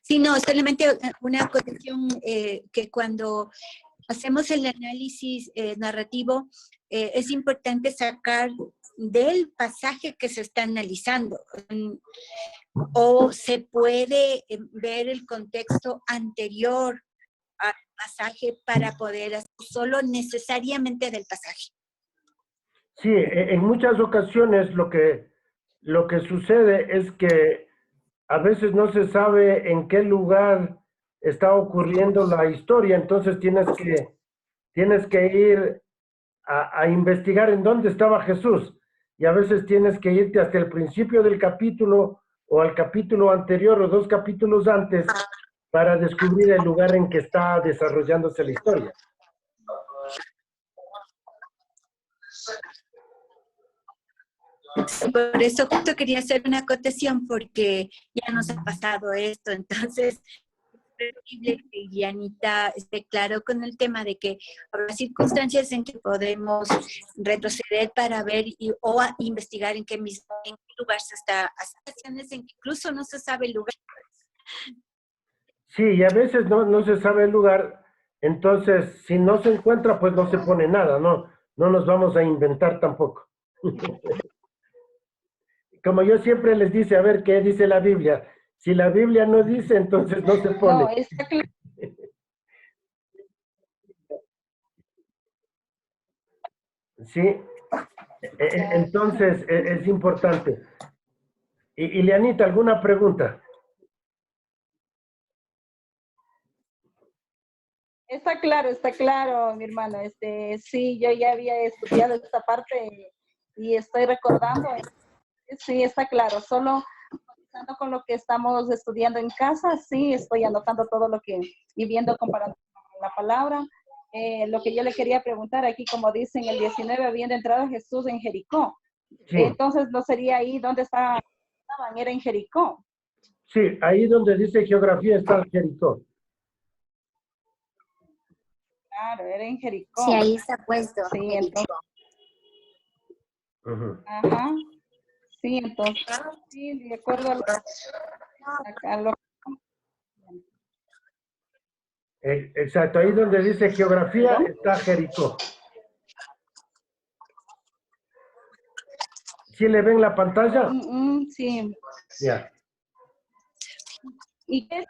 Sí, no, solamente una acotación que cuando hacemos el análisis narrativo es importante sacar del pasaje que se está analizando o se puede ver el contexto anterior al pasaje para poder hacer solo necesariamente del pasaje. Sí, en muchas ocasiones lo que sucede es que a veces no se sabe en qué lugar está ocurriendo la historia, entonces tienes que ir a investigar en dónde estaba Jesús, y a veces tienes que irte hasta el principio del capítulo o al capítulo anterior o 2 capítulos antes para descubrir el lugar en que está desarrollándose la historia. Por eso justo quería hacer una acotación porque ya nos ha pasado esto, entonces es preferible que Ilianita esté claro con el tema de que habrá circunstancias en que podemos retroceder para ver o investigar en qué lugar se está, hay situaciones en que incluso no se sabe el lugar. Sí, y a veces no se sabe el lugar, entonces si no se encuentra, pues no se pone nada, no nos vamos a inventar tampoco. Como yo siempre les dice, a ver qué dice la Biblia. Si la Biblia no dice, entonces no se pone. No, está claro. Sí, entonces es importante. Y Lianita, ¿alguna pregunta? Está claro, mi hermano. Sí, yo ya había estudiado esta parte y estoy recordando. Sí, está claro. Solo comenzando con lo que estamos estudiando en casa, sí, estoy anotando todo lo que y viendo, comparando con la palabra. Lo que yo le quería preguntar aquí, como dice en el 19, habiendo entrado Jesús en Jericó. Sí. Entonces, ¿no sería ahí donde estaban? Era en Jericó. Sí, ahí donde dice geografía está Jericó. Claro, era en Jericó. Sí, ahí está puesto. Sí, entonces. Ajá. Sí, entonces, sí, de acuerdo a lo exacto, ahí donde dice geografía está Jericó. ¿Sí le ven la pantalla? Sí. Ya. ¿Y qué?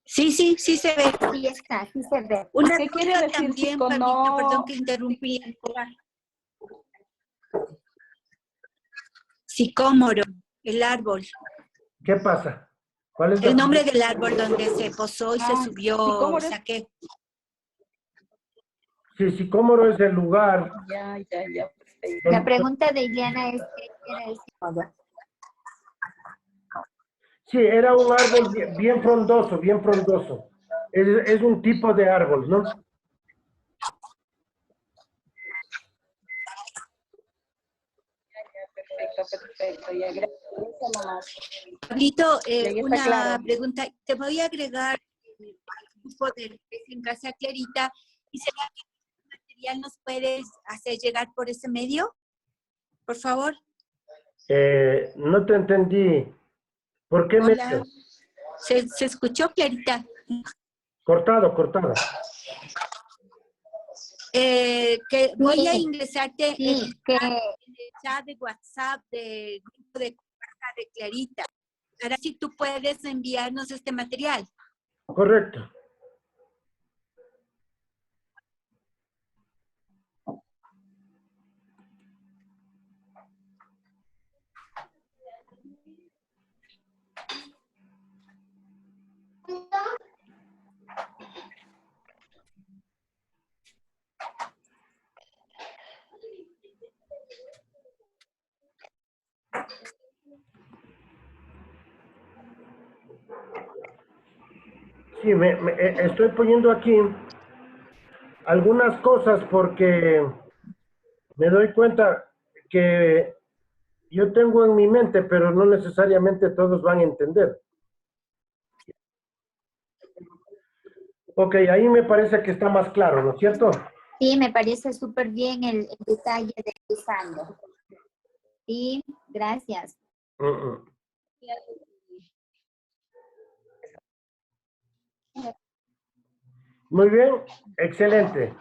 Sí se ve. Sí está, sí se ve. Una ¿Qué quiere cosa decir también, Pablito? no... Perdón que interrumpí. Sicómoro, el árbol. ¿Qué pasa? ¿Cuál es El nombre del árbol donde se posó y se subió Zaqueo. Sí, Sicómoro es el lugar. Ya. Perfecto. La pregunta de Iliana es ¿qué era el sicómoro? Sí, era un árbol bien frondoso, bien frondoso. Es un tipo de árbol, ¿no? Perfecto. Ya, gracias. Pablito, una claro. pregunta. Te voy a agregar al grupo de en Casa Clarita ¿Y será que este material nos puedes hacer llegar por ese medio? Por favor. No te entendí. ¿Por qué Hola. medio? ¿Se escuchó, Clarita? Cortado, cortado. Que voy a ingresarte Sí, en el chat de WhatsApp del grupo de Cupaca de Clarita. Ahora sí tú puedes enviarnos este material. Correcto. Sí, estoy poniendo aquí algunas cosas porque me doy cuenta que yo tengo en mi mente, pero no necesariamente todos van a entender. Ok, ahí me parece que está más claro, ¿no es cierto? sí, me parece súper bien el detalle de Lisandro. Sí, gracias. Muy bien, excelente.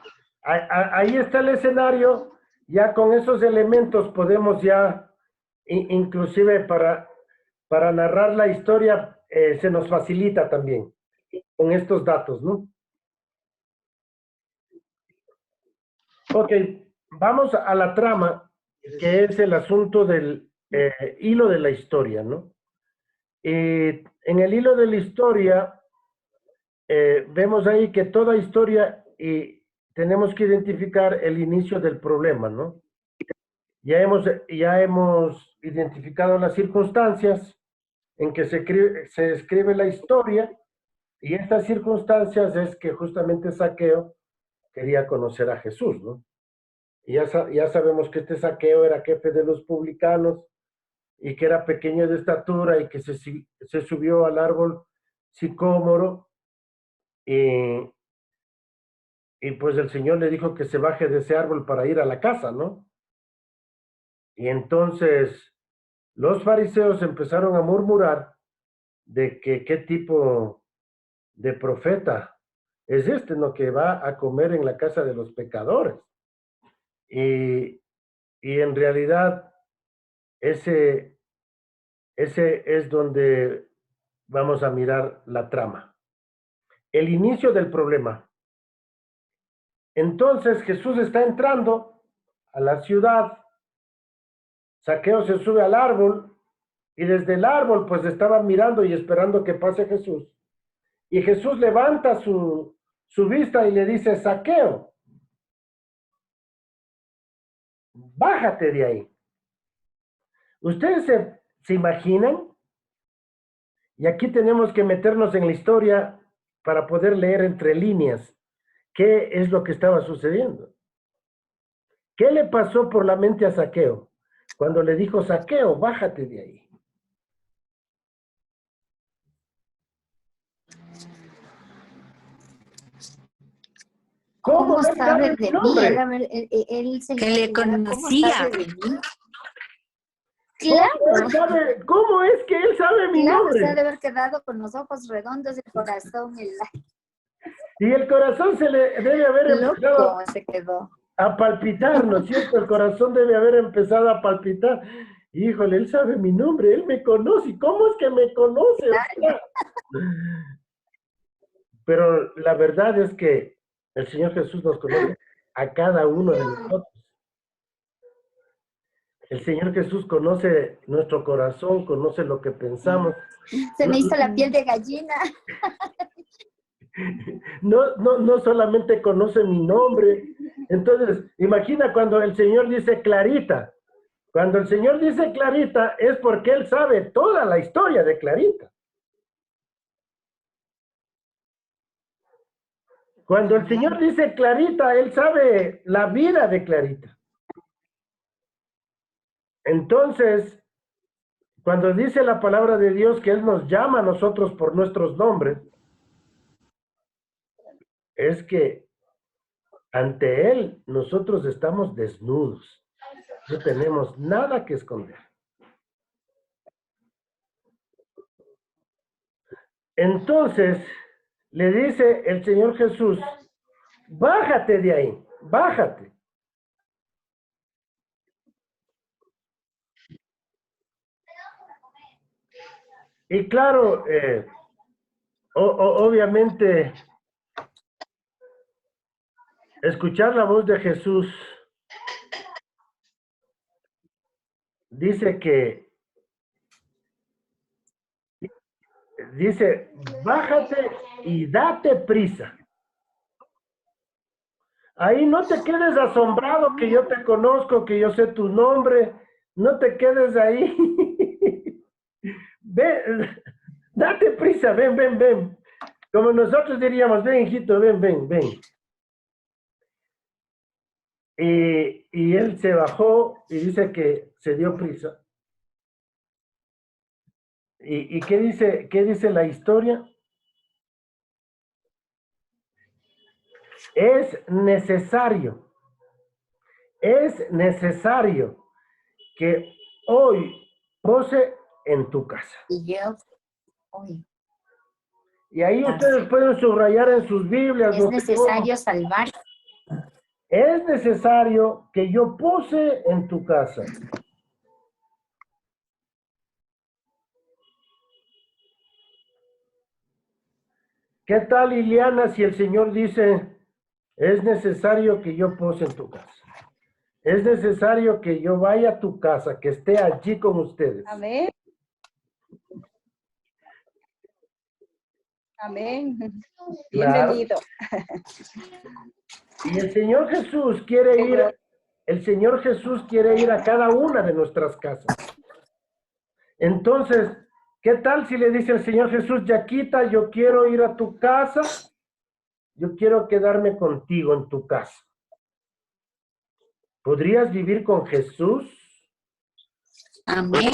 Ahí está el escenario, ya con esos elementos podemos ya, inclusive para narrar la historia, se nos facilita también con estos datos, ¿no? Ok, vamos a la trama, que es el asunto del hilo de la historia, ¿no? En el hilo de la historia, vemos ahí que toda historia y tenemos que identificar el inicio del problema, ¿no? Ya hemos identificado las circunstancias en que se escribe la historia, y estas circunstancias es que justamente Zaqueo quería conocer a Jesús, ¿no? Y ya sabemos que este Zaqueo era jefe de los publicanos y que era pequeño de estatura y que se subió al árbol sicómoro, y, y pues el Señor le dijo que se baje de ese árbol para ir a la casa, ¿no? Y entonces los fariseos empezaron a murmurar de que qué tipo de profeta es este, ¿no? Que va a comer en la casa de los pecadores. Y en realidad ese es donde vamos a mirar la trama. El inicio del problema. Entonces Jesús está entrando a la ciudad, Zaqueo se sube al árbol y desde el árbol pues estaba mirando y esperando que pase Jesús. Y Jesús levanta su vista y le dice: Zaqueo, bájate de ahí. ¿Ustedes se imaginan? Y aquí tenemos que meternos en la historia para poder leer entre líneas qué es lo que estaba sucediendo. ¿Qué le pasó por la mente a Zaqueo cuando le dijo: Zaqueo, bájate de ahí? ¿Cómo él sabe de mi nombre? Él se Que le imaginaba, ¿cómo conocía. sabe de mí? Claro, ¿Cómo es que él sabe mi claro, se nombre? ha de haber quedado con los ojos redondos, el corazón, Y el corazón se le debe haber empezado loco se quedó. a palpitar, ¿no es cierto? El corazón debe haber empezado a palpitar. Híjole, él sabe mi nombre, él me conoce. ¿Cómo es que me conoce? Pero la verdad es que el Señor Jesús nos conoce a cada uno de nosotros. El Señor Jesús conoce nuestro corazón, conoce lo que pensamos. Se me hizo la piel de gallina. No solamente conoce mi nombre. Entonces, imagina cuando el Señor dice Clarita. Cuando el Señor dice Clarita es porque Él sabe toda la historia de Clarita. Cuando el Señor dice Clarita, Él sabe la vida de Clarita. Entonces, cuando dice la palabra de Dios que Él nos llama a nosotros por nuestros nombres, es que ante Él nosotros estamos desnudos. No tenemos nada que esconder. Entonces, le dice el Señor Jesús, bájate de ahí, bájate. Y claro, obviamente, escuchar la voz de Jesús dice, bájate y date prisa. Ahí no te quedes asombrado que yo te conozco, que yo sé tu nombre. No te quedes ahí. Ven, date prisa, ven, ven, ven. Como nosotros diríamos, ven, hijito, ven, ven, ven. Y él se bajó y dice que se dio prisa. ¿Y qué dice la historia? Es necesario que hoy pose en tu casa. Y yo, hoy, Y ahí ustedes pueden subrayar en sus Biblias. es necesario salvar. Es necesario que yo pose en tu casa. ¿Qué tal, Liliana, si el Señor dice, es necesario que yo pose en tu casa? Es necesario que yo vaya a tu casa, que esté allí con ustedes. Amén. Amén. Claro. Bienvenido. Y el Señor Jesús quiere ir a cada una de nuestras casas. Entonces, ¿qué tal si le dice el Señor Jesús, Yaquita, yo quiero ir a tu casa, yo quiero quedarme contigo en tu casa? ¿Podrías vivir con Jesús? Amén.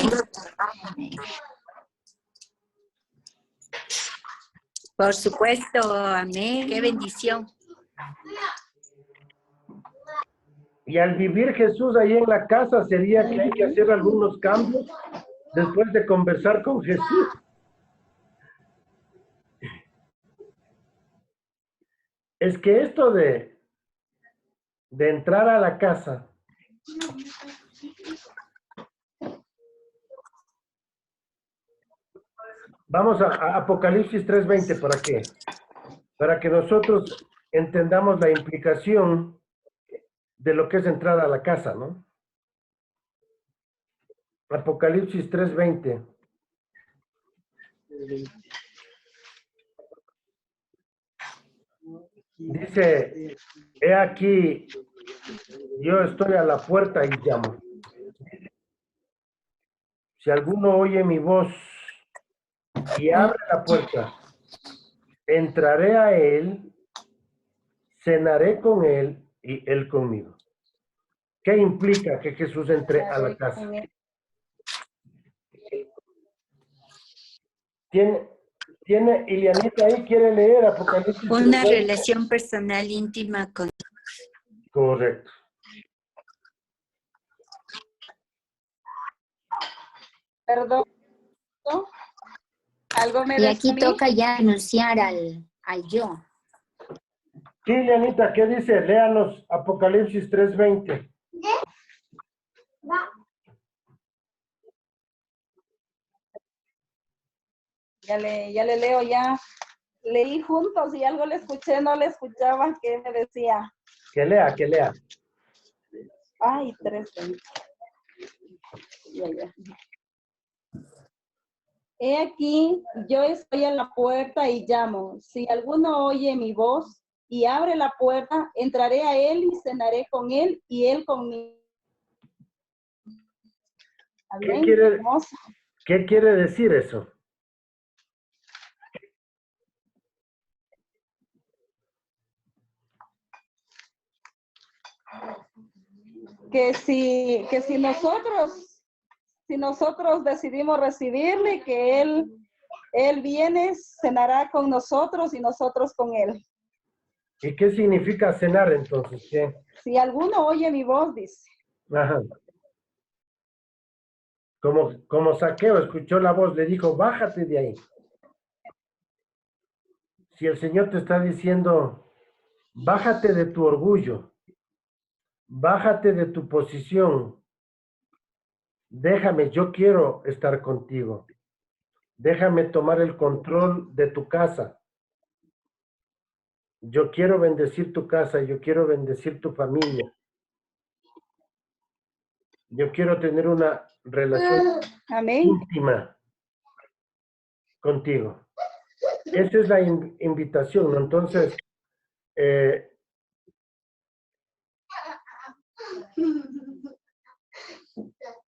Por supuesto, amén. Qué bendición. Y al vivir Jesús ahí en la casa, sería que hay que hacer algunos cambios después de conversar con Jesús. Es que esto de entrar a la casa, vamos a Apocalipsis 3:20, ¿para qué? Para que nosotros entendamos la implicación de lo que es entrar a la casa, ¿no? Apocalipsis 3:20. Dice, he aquí, yo estoy a la puerta y llamo. Si alguno oye mi voz y abre la puerta, entraré a él, cenaré con él y él conmigo. ¿Qué implica que Jesús entre a la casa? ¿Tiene Ilianita ahí? ¿Quiere leer Apocalipsis? Una relación personal íntima con... Correcto. Perdón. ¿Algo me Y aquí decía? toca ya anunciar al yo. Sí, Ilianita, ¿qué dice? Léanos Apocalipsis 3:20. Ya le leo ya. Leí juntos y algo le escuché, no le escuchaba. ¿Qué me decía? Que lea, que lea. Ay, 3:20. Ya. He aquí, yo estoy en la puerta y llamo. Si alguno oye mi voz y abre la puerta, entraré a él y cenaré con él y él conmigo. Amén. ¿Qué quiere decir eso? Que si nosotros decidimos recibirle, que él viene, cenará con nosotros y nosotros con él. ¿Y qué significa cenar entonces? ¿Qué? Si alguno oye mi voz, dice. Ajá. Como Saqueo escuchó la voz, le dijo, bájate de ahí. Si el Señor te está diciendo, bájate de tu orgullo, bájate de tu posición, déjame, yo quiero estar contigo, déjame tomar el control de tu casa, yo quiero bendecir tu casa, yo quiero bendecir tu familia, yo quiero tener una relación Amén. íntima contigo. Esa es la invitación, ¿no?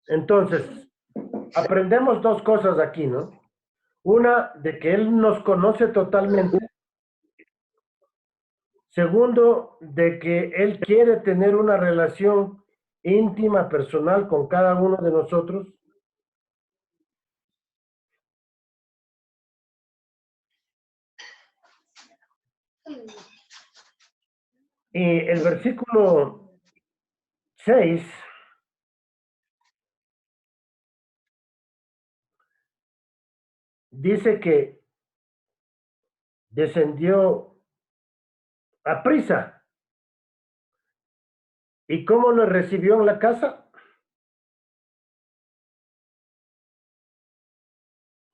Entonces, aprendemos dos cosas aquí, ¿no? Una, de que Él nos conoce totalmente. Segundo, de que Él quiere tener una relación íntima, personal con cada uno de nosotros. Y el versículo 6 dice que descendió a prisa. ¿Y cómo lo recibió en la casa?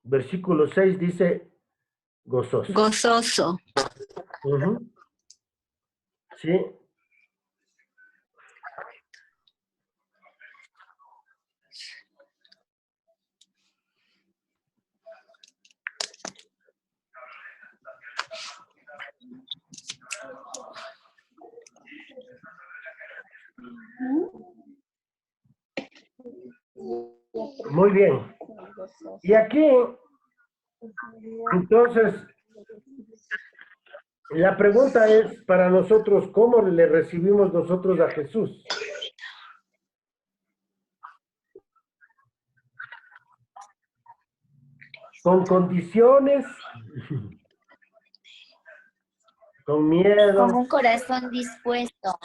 Versículo 6 dice gozoso. Gozoso. Sí. Muy bien. Y aquí, entonces, la pregunta es para nosotros, ¿cómo le recibimos nosotros a Jesús? ¿Con condiciones? ¿Con miedo? Con un corazón dispuesto.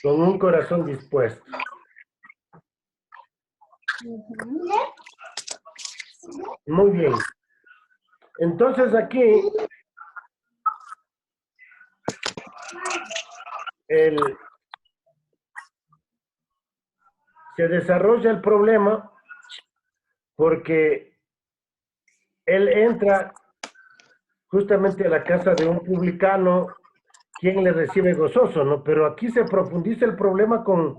Con un corazón dispuesto. Muy bien. Entonces aquí se desarrolla el problema porque él entra justamente a la casa de un publicano, quien le recibe gozoso, ¿no? Pero aquí se profundiza el problema con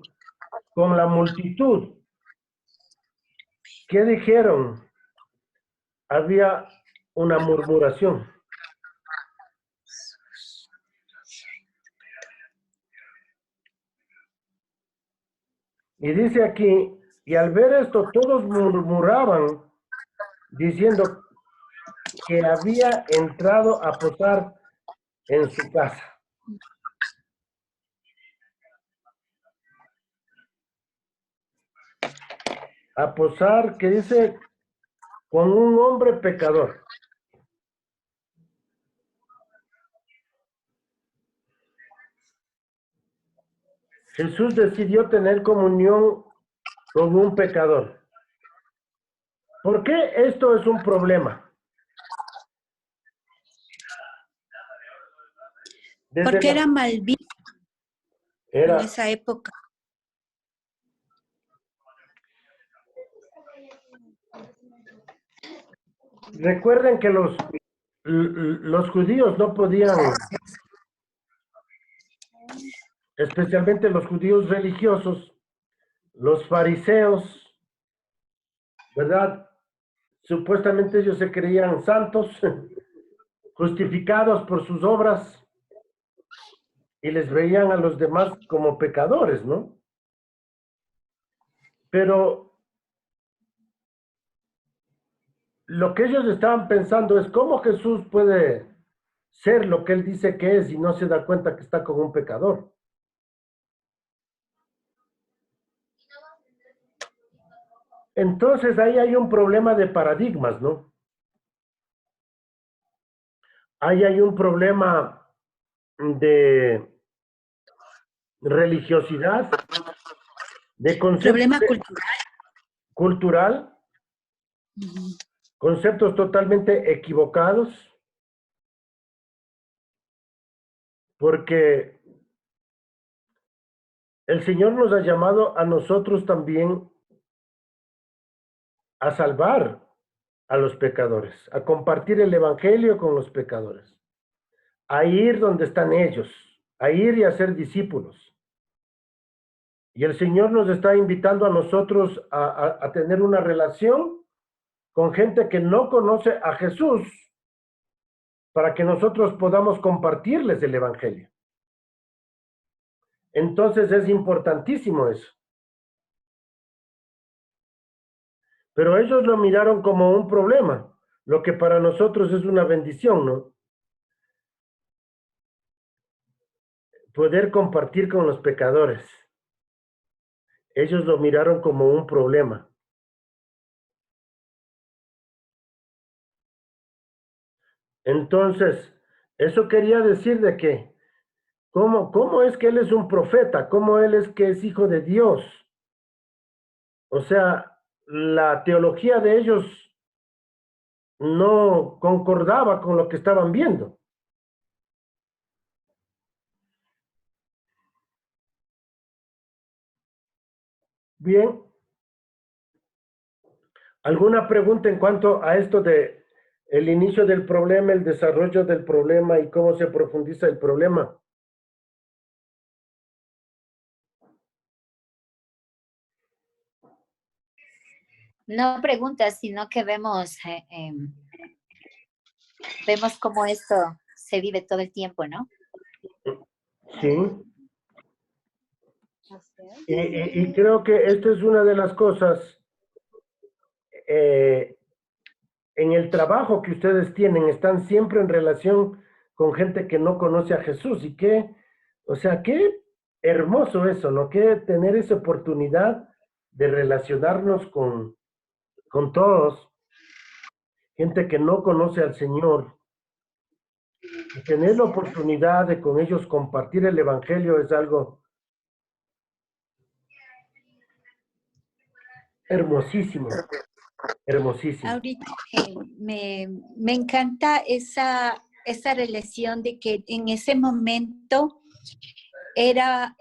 la multitud. ¿Qué dijeron? Había una murmuración. Y dice aquí, y al ver esto todos murmuraban, diciendo que había entrado a posar en su casa. A posar, que dice, con un hombre pecador. Jesús decidió tener comunión con un pecador. ¿Por qué esto es un problema? Porque era mal visto en esa época. Recuerden que los judíos no podían, especialmente los judíos religiosos, los fariseos, ¿verdad? Supuestamente ellos se creían santos, justificados por sus obras, y les veían a los demás como pecadores, ¿no? Pero lo que ellos estaban pensando es cómo Jesús puede ser lo que él dice que es y no se da cuenta que está con un pecador. Entonces ahí hay un problema de paradigmas, ¿no? Ahí hay un problema de religiosidad, de concepto Problema cultural. cultural, conceptos totalmente equivocados, porque el Señor nos ha llamado a nosotros también a salvar a los pecadores, a compartir el evangelio con los pecadores, a ir donde están ellos, a ir y a ser discípulos. Y el Señor nos está invitando a nosotros a tener una relación con gente que no conoce a Jesús, para que nosotros podamos compartirles el evangelio. Entonces es importantísimo eso. Pero ellos lo miraron como un problema, lo que para nosotros es una bendición, ¿no? Poder compartir con los pecadores. Ellos lo miraron como un problema. Entonces, eso quería decir de que, ¿cómo es que él es un profeta? ¿Cómo él es que es hijo de Dios? O sea, la teología de ellos no concordaba con lo que estaban viendo. Bien. ¿Alguna pregunta en cuanto a esto de el inicio del problema, el desarrollo del problema y cómo se profundiza el problema? No preguntas, sino que vemos cómo esto se vive todo el tiempo, ¿no? Sí. Y creo que esta es una de las cosas en el trabajo que ustedes tienen, están siempre en relación con gente que no conoce a Jesús. Y qué, o sea, qué hermoso eso, ¿no? Que tener esa oportunidad de relacionarnos con todos, gente que no conoce al Señor, y tener la oportunidad de con ellos compartir el Evangelio es algo hermosísimo, hermosísimo. Ahorita me encanta esa relación de que en ese momento era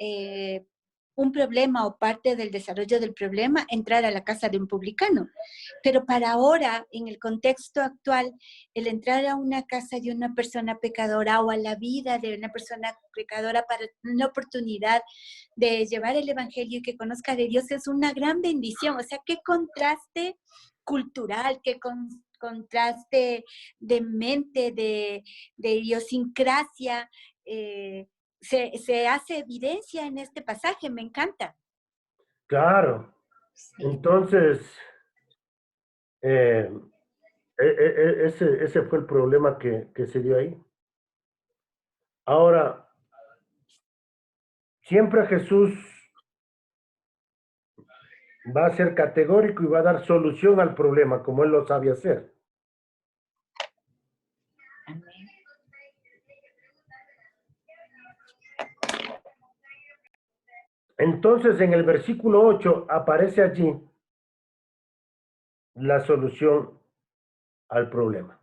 un problema o parte del desarrollo del problema entrar a la casa de un publicano. Pero para ahora, en el contexto actual, el entrar a una casa de una persona pecadora o a la vida de una persona pecadora para una oportunidad de llevar el evangelio y que conozca de Dios es una gran bendición. O sea, qué contraste cultural, qué contraste de mente, de idiosincrasia, se hace evidencia en este pasaje, me encanta. Claro, entonces, ese fue el problema que se dio ahí. Ahora, siempre Jesús va a ser categórico y va a dar solución al problema, como Él lo sabe hacer. Entonces, en el versículo 8 aparece allí la solución al problema.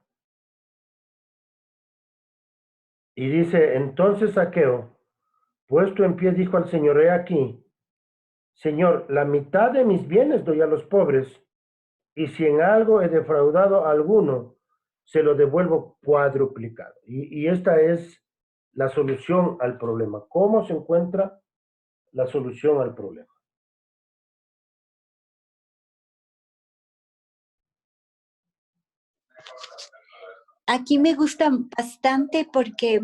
Y dice, entonces Zaqueo, puesto en pie, dijo al Señor, he aquí, Señor, la mitad de mis bienes doy a los pobres, y si en algo he defraudado a alguno, se lo devuelvo cuadruplicado. Y esta es la solución al problema. ¿Cómo se encuentra la solución al problema? Aquí me gusta bastante porque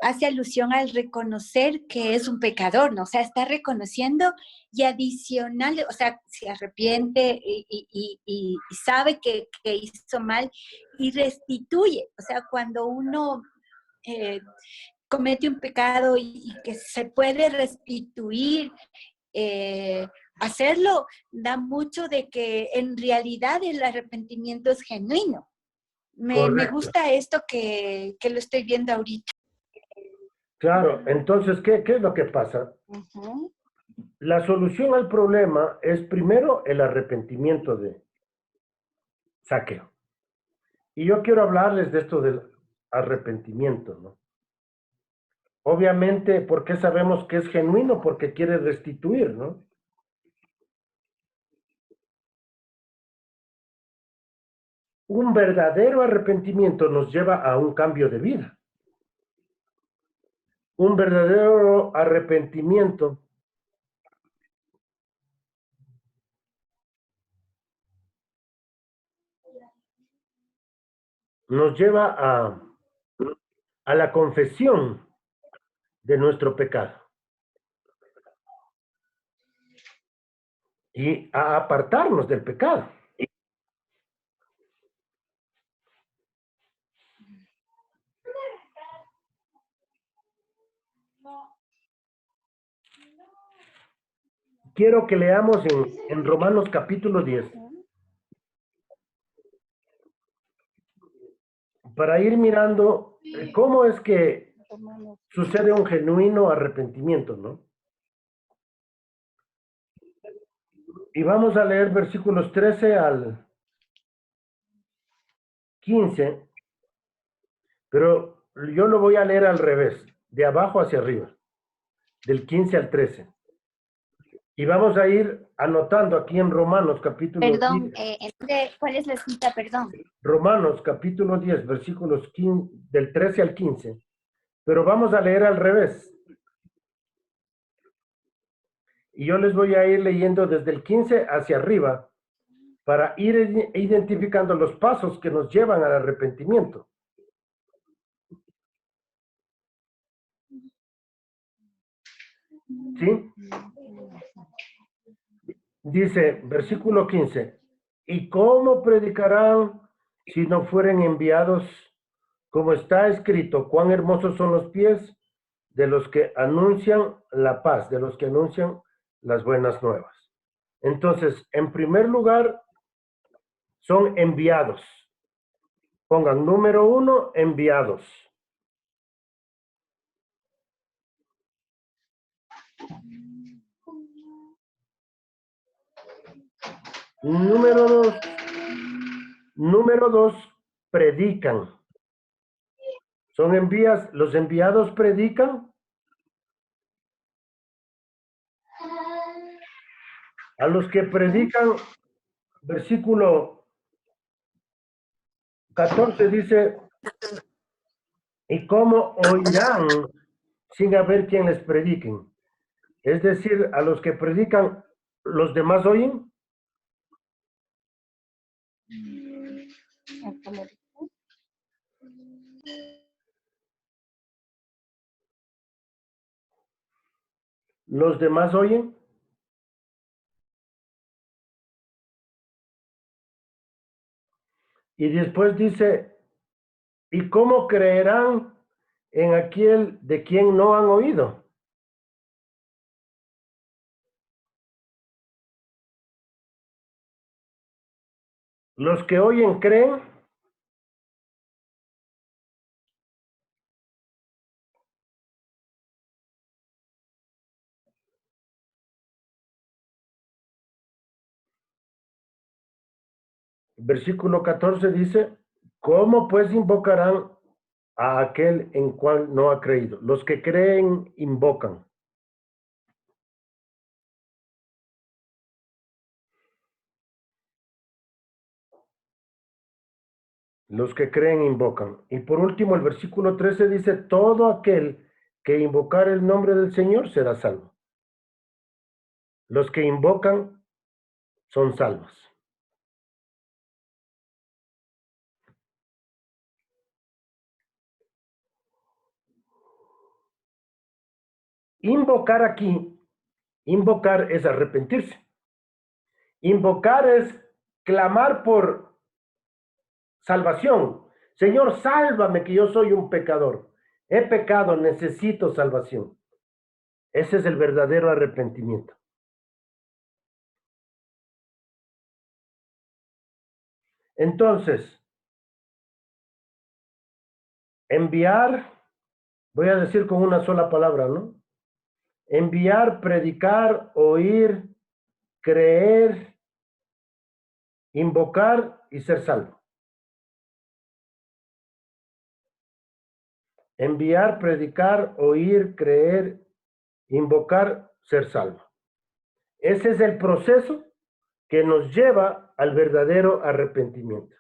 hace alusión al reconocer que es un pecador, ¿no? O sea, está reconociendo y adicional, o sea, se arrepiente y sabe que hizo mal y restituye. O sea, cuando uno comete un pecado y que se puede restituir, hacerlo da mucho de que en realidad el arrepentimiento es genuino. Me gusta esto que lo estoy viendo ahorita. Claro, entonces, ¿qué es lo que pasa? Ujú. La solución al problema es primero el arrepentimiento de Zaqueo. Y yo quiero hablarles de esto del arrepentimiento, ¿no? Obviamente, ¿por qué sabemos que es genuino? Porque quiere restituir, ¿no? Un verdadero arrepentimiento nos lleva a un cambio de vida. Un verdadero arrepentimiento nos lleva a la confesión de nuestro pecado y a apartarnos del pecado. Quiero que leamos en Romanos capítulo 10 para ir mirando cómo es que sucede un genuino arrepentimiento, ¿no? Y vamos a leer versículos 13 al 15, pero yo lo voy a leer al revés, de abajo hacia arriba, del 15 al 13. Y vamos a ir anotando aquí en Romanos capítulo Perdón, 10. ¿cuál es la cita? Perdón. Romanos capítulo 10, versículos 15, del 13 al 15. Pero vamos a leer al revés. Y yo les voy a ir leyendo desde el 15 hacia arriba para ir identificando los pasos que nos llevan al arrepentimiento. ¿Sí? Dice, versículo 15, ¿y cómo predicarán si no fueren enviados? Como está escrito, cuán hermosos son los pies de los que anuncian la paz, de los que anuncian las buenas nuevas. Entonces, en primer lugar, son enviados. Pongan número 1, enviados. Número dos, predican. Los enviados predican. A los que predican, versículo 14 dice, ¿y cómo oirán sin haber quien les prediquen? Es decir, a los que predican, ¿los demás oyen? ¿Los demás oyen? Y después dice, ¿y cómo creerán en aquel de quien no han oído? Los que oyen creen. Versículo 14 dice, ¿cómo pues invocarán a aquel en cual no ha creído? Los que creen invocan. Los que creen invocan. Y por último, el versículo 13 dice, todo aquel que invocar el nombre del Señor será salvo. Los que invocan son salvos. Invocar aquí, invocar es arrepentirse. Invocar es clamar por salvación. Señor, sálvame que yo soy un pecador. He pecado, necesito salvación. Ese es el verdadero arrepentimiento. Entonces, enviar Voy a decir con una sola palabra, ¿no? Enviar, predicar, oír, creer, invocar y ser salvo. Enviar, predicar, oír, creer, invocar, ser salvo. Ese es el proceso que nos lleva al verdadero arrepentimiento.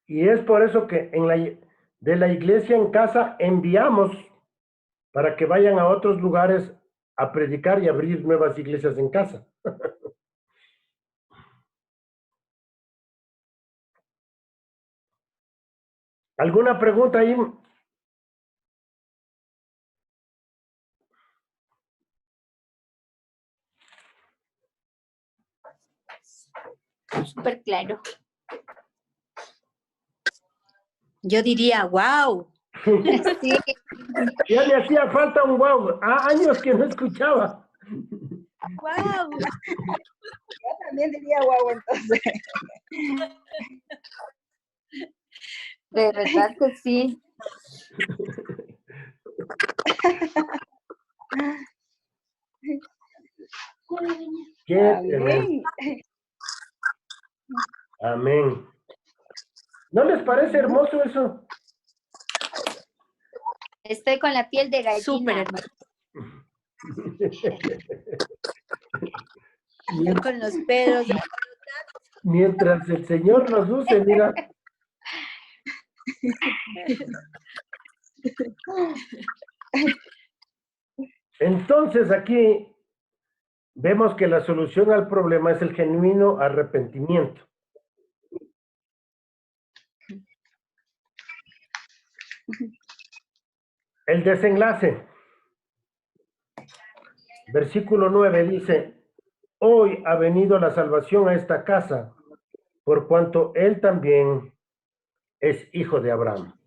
Y es por eso que de la iglesia en casa enviamos para que vayan a otros lugares a predicar y abrir nuevas iglesias en casa. ¿Alguna pregunta ahí? Súper claro. Yo diría, wow. Sí. Ya le hacía falta un wow. Años que no escuchaba. Wow. Yo también diría guau, entonces. De verdad que sí. Qué Amén. Amén. ¿No les parece hermoso eso? Estoy con la piel de gallina. Súper hermoso. Yo con los pelos. Mientras el Señor nos use, mira. Entonces aquí vemos que la solución al problema es el genuino arrepentimiento. El desenlace. Versículo 9 dice, hoy ha venido la salvación a esta casa, por cuanto él también es hijo de Abraham.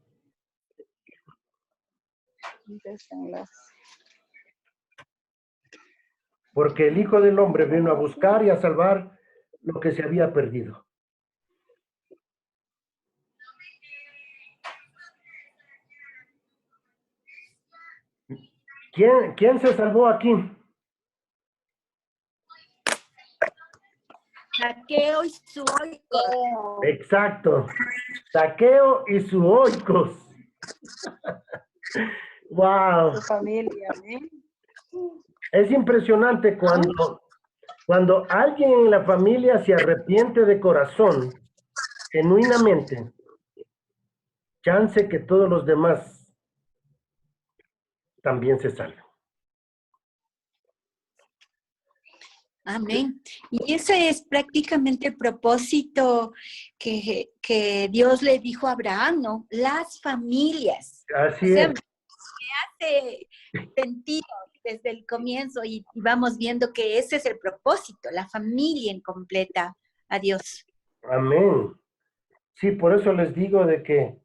Desenlace. Porque el Hijo del Hombre vino a buscar y a salvar lo que se había perdido. ¿Quién se salvó aquí? Zaqueo y su oikos. Exacto. Zaqueo y su oikos. Wow. Su familia, amén. Es impresionante cuando alguien en la familia se arrepiente de corazón, genuinamente, chance que todos los demás también se salven. Amén. Y ese es prácticamente el propósito que Dios le dijo a Abraham, ¿no? Las familias. Así O sea, es. me hace sentido desde el comienzo y vamos viendo que ese es el propósito, la familia en completa a Dios. Amén. Sí, por eso les digo de que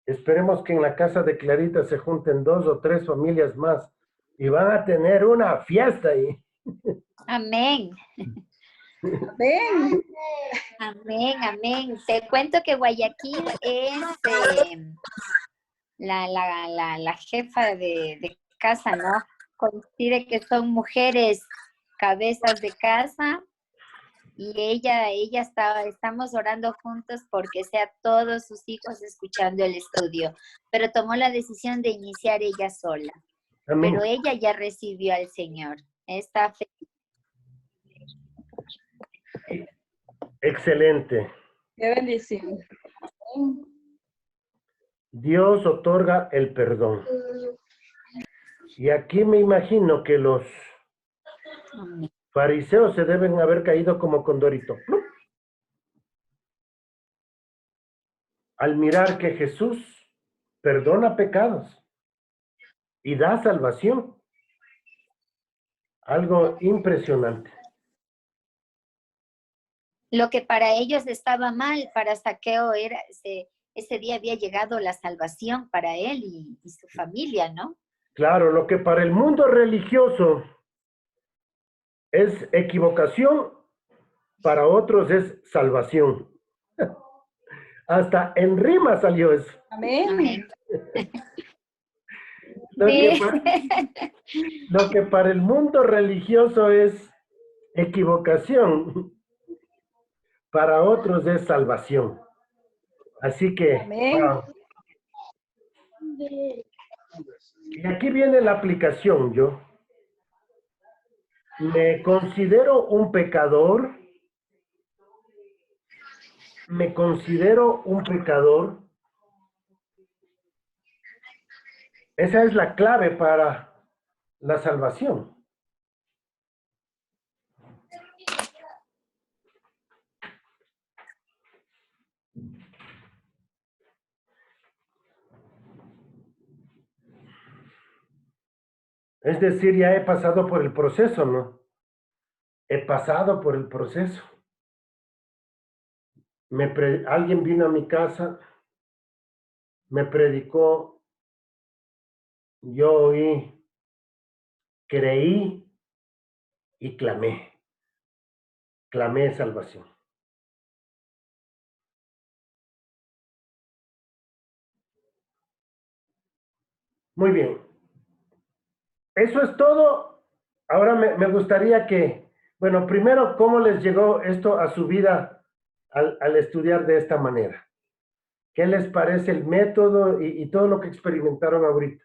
esperemos que en la casa de Clarita se junten 2 o 3 familias más y van a tener una fiesta ahí. Amén. Amén. Amén, amén. Te cuento que Guayaquil es la jefa de casa, ¿no? Coincide que son mujeres cabezas de casa y ella estamos orando juntos porque sea todos sus hijos escuchando el estudio, pero tomó la decisión de iniciar ella sola. Amén. Pero ella ya recibió al Señor. Está feliz. Excelente. Qué bendición. Dios otorga el perdón. Y aquí me imagino que los fariseos se deben haber caído como condorito. ¡Plup! Al mirar que Jesús perdona pecados y da salvación. Algo impresionante. Lo que para ellos estaba mal, para Zaqueo ese día había llegado la salvación para él y su familia, ¿no? Claro, lo que para el mundo religioso es equivocación, para otros es salvación. Hasta en rima salió eso. Amén. Amén. Lo que para el mundo religioso es equivocación, para otros es salvación. Así que, Amén. wow. Y aquí viene la aplicación. Yo me considero un pecador. Me considero un pecador. Esa es la clave para la salvación. Es decir, ya he pasado por el proceso, ¿no? He pasado por el proceso. Alguien vino a mi casa, me predicó, yo oí, creí y clamé. Clamé salvación. Muy bien. Eso es todo. Ahora me gustaría que, bueno, primero, ¿cómo les llegó esto a su vida al estudiar de esta manera? ¿Qué les parece el método y todo lo que experimentaron ahorita?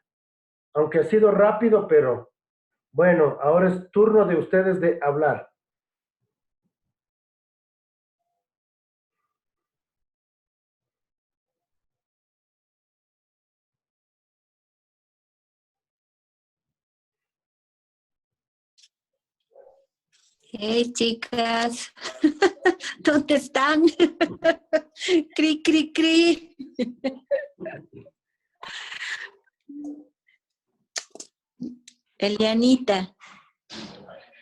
Aunque ha sido rápido, pero bueno, ahora es turno de ustedes de hablar. Hey, chicas, ¿dónde están? Cri, cri, cri. Elianita.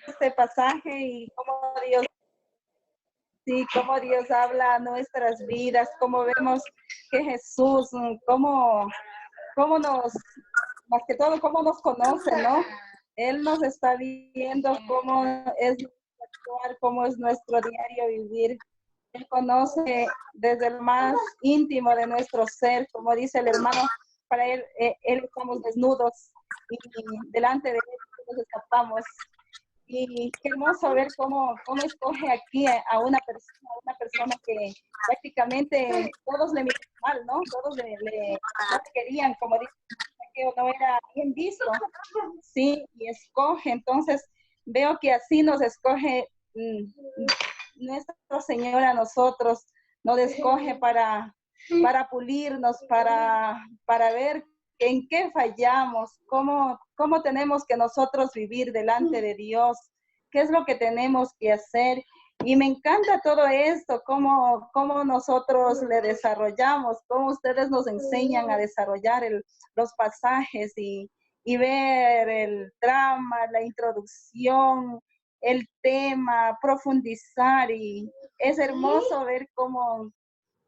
Este pasaje y cómo Dios habla a nuestras vidas, cómo vemos que Jesús, cómo nos, más que todo, cómo nos conoce, ¿no? Él nos está viendo cómo es nuestro actuar, cómo es nuestro diario vivir. Él conoce desde el más íntimo de nuestro ser, como dice el hermano, para él estamos desnudos y delante de él nos escapamos. Y qué hermoso ver cómo escoge aquí a una persona que prácticamente todos le miran mal, ¿no? Todos no le querían, como dice, que no era bien visto, sí, y escoge. Entonces, veo que así nos escoge nuestro Señor a nosotros, nos escoge para pulirnos, para ver en qué fallamos, cómo tenemos que nosotros vivir delante de Dios, qué es lo que tenemos que hacer. Y me encanta todo esto, cómo nosotros le desarrollamos, cómo ustedes nos enseñan a desarrollar los pasajes y ver el trama, la introducción, el tema, profundizar. Y es hermoso ver cómo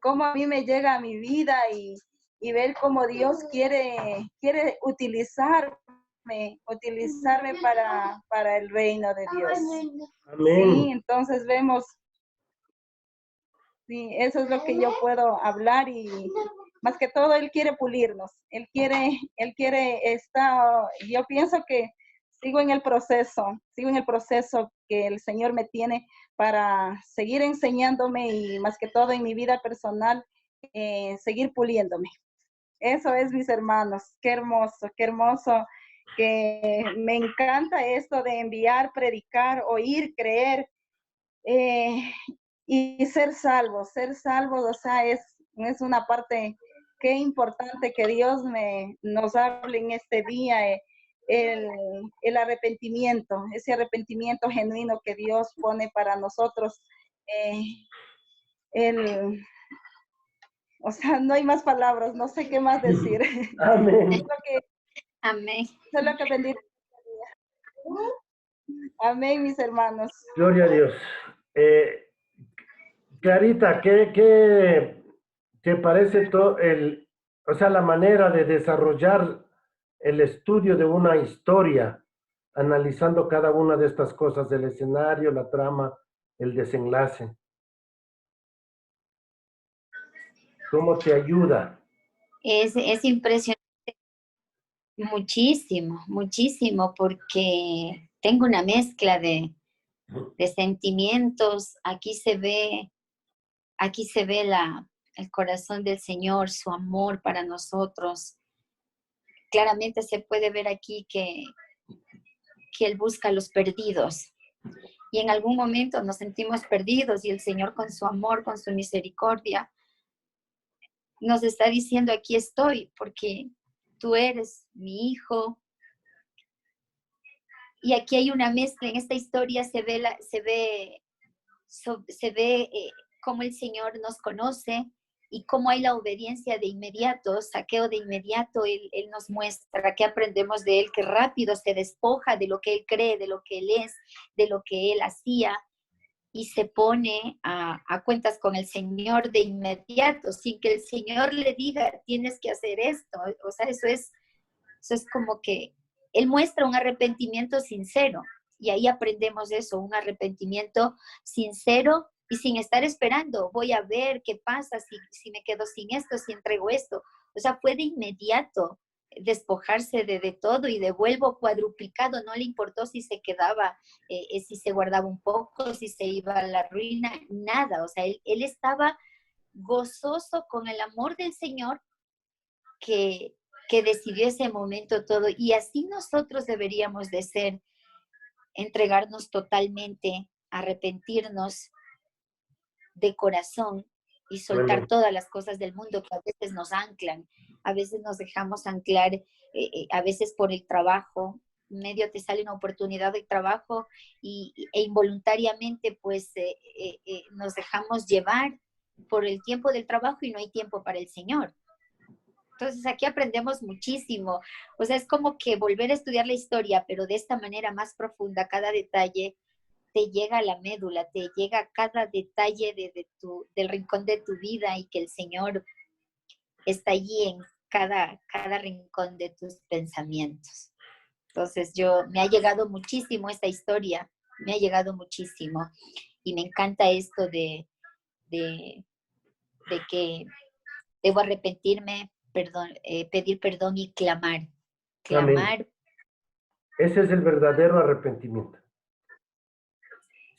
a mí me llega a mi vida y ver cómo Dios quiere utilizarme para el reino de Dios. Amén. Sí, entonces vemos, sí, eso es lo que yo puedo hablar. Y más que todo Él quiere pulirnos, Él quiere yo pienso que sigo en el proceso que el Señor me tiene para seguir enseñándome y más que todo en mi vida personal, seguir puliéndome. Eso es, mis hermanos, qué hermoso, que me encanta esto de enviar, predicar, oír, creer y ser salvos, o sea, es una parte qué importante que Dios nos hable en este día, el arrepentimiento, ese arrepentimiento genuino que Dios pone para nosotros. O sea, no hay más palabras, no sé qué más decir. Amén. Amén. Eso es lo que bendito. Amén, mis hermanos. Gloria a Dios. Clarita, ¿qué te parece o sea, la manera de desarrollar el estudio de una historia, analizando cada una de estas cosas, el escenario, la trama, el desenlace? ¿Cómo te ayuda? Es impresionante muchísimo, muchísimo, porque tengo una mezcla de sentimientos. Aquí se ve el corazón del Señor, su amor para nosotros. Claramente se puede ver aquí que Él busca a los perdidos. Y en algún momento nos sentimos perdidos y el Señor con su amor, con su misericordia, nos está diciendo, aquí estoy, porque tú eres mi hijo. Y aquí hay una mezcla, en esta historia se ve cómo el Señor nos conoce y cómo hay la obediencia de inmediato, saqueo de inmediato. Él nos muestra que aprendemos de Él, que rápido se despoja de lo que Él cree, de lo que Él es, de lo que Él hacía, y se pone a cuentas con el Señor de inmediato, sin que el Señor le diga, tienes que hacer esto. O sea, eso es como que Él muestra un arrepentimiento sincero, y ahí aprendemos eso, un arrepentimiento sincero y sin estar esperando, voy a ver qué pasa si me quedo sin esto, si entrego esto. O sea, fue de inmediato despojarse de todo y devuelvo cuadruplicado. No le importó si se quedaba, si se guardaba un poco, si se iba a la ruina, nada. O sea, él estaba gozoso con el amor del Señor que decidió ese momento todo. Y así nosotros deberíamos de ser, entregarnos totalmente, arrepentirnos de corazón y soltar Bueno, todas las cosas del mundo que a veces nos anclan, a veces nos dejamos anclar, a veces por el trabajo, medio te sale una oportunidad de trabajo e involuntariamente pues nos dejamos llevar por el tiempo del trabajo y no hay tiempo para el Señor. Entonces aquí aprendemos muchísimo. O sea, es como que volver a estudiar la historia, pero de esta manera más profunda, cada detalle te llega a la médula, te llega a cada detalle del rincón de tu vida, y que el Señor está allí en cada rincón de tus pensamientos. Entonces me ha llegado muchísimo esta historia, me ha llegado muchísimo, y me encanta esto de que debo arrepentirme, pedir perdón y clamar. amén. Clamar. Ese es el verdadero arrepentimiento.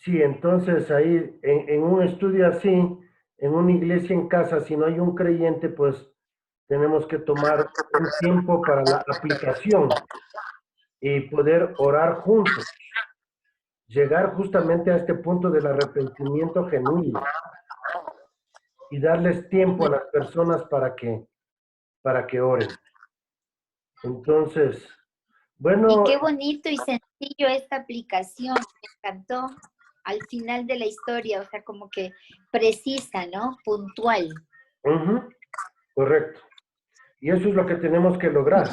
Sí, entonces ahí, en un estudio así, en una iglesia en casa, si no hay un creyente, pues tenemos que tomar un tiempo para la aplicación y poder orar juntos, llegar justamente a este punto del arrepentimiento genuino y darles tiempo a las personas para que oren. Entonces, Y bueno, qué bonito y sencillo esta aplicación, me encantó al final de la historia, o sea, como que precisa, ¿no? Puntual. correcto. Y eso es lo que tenemos que lograr.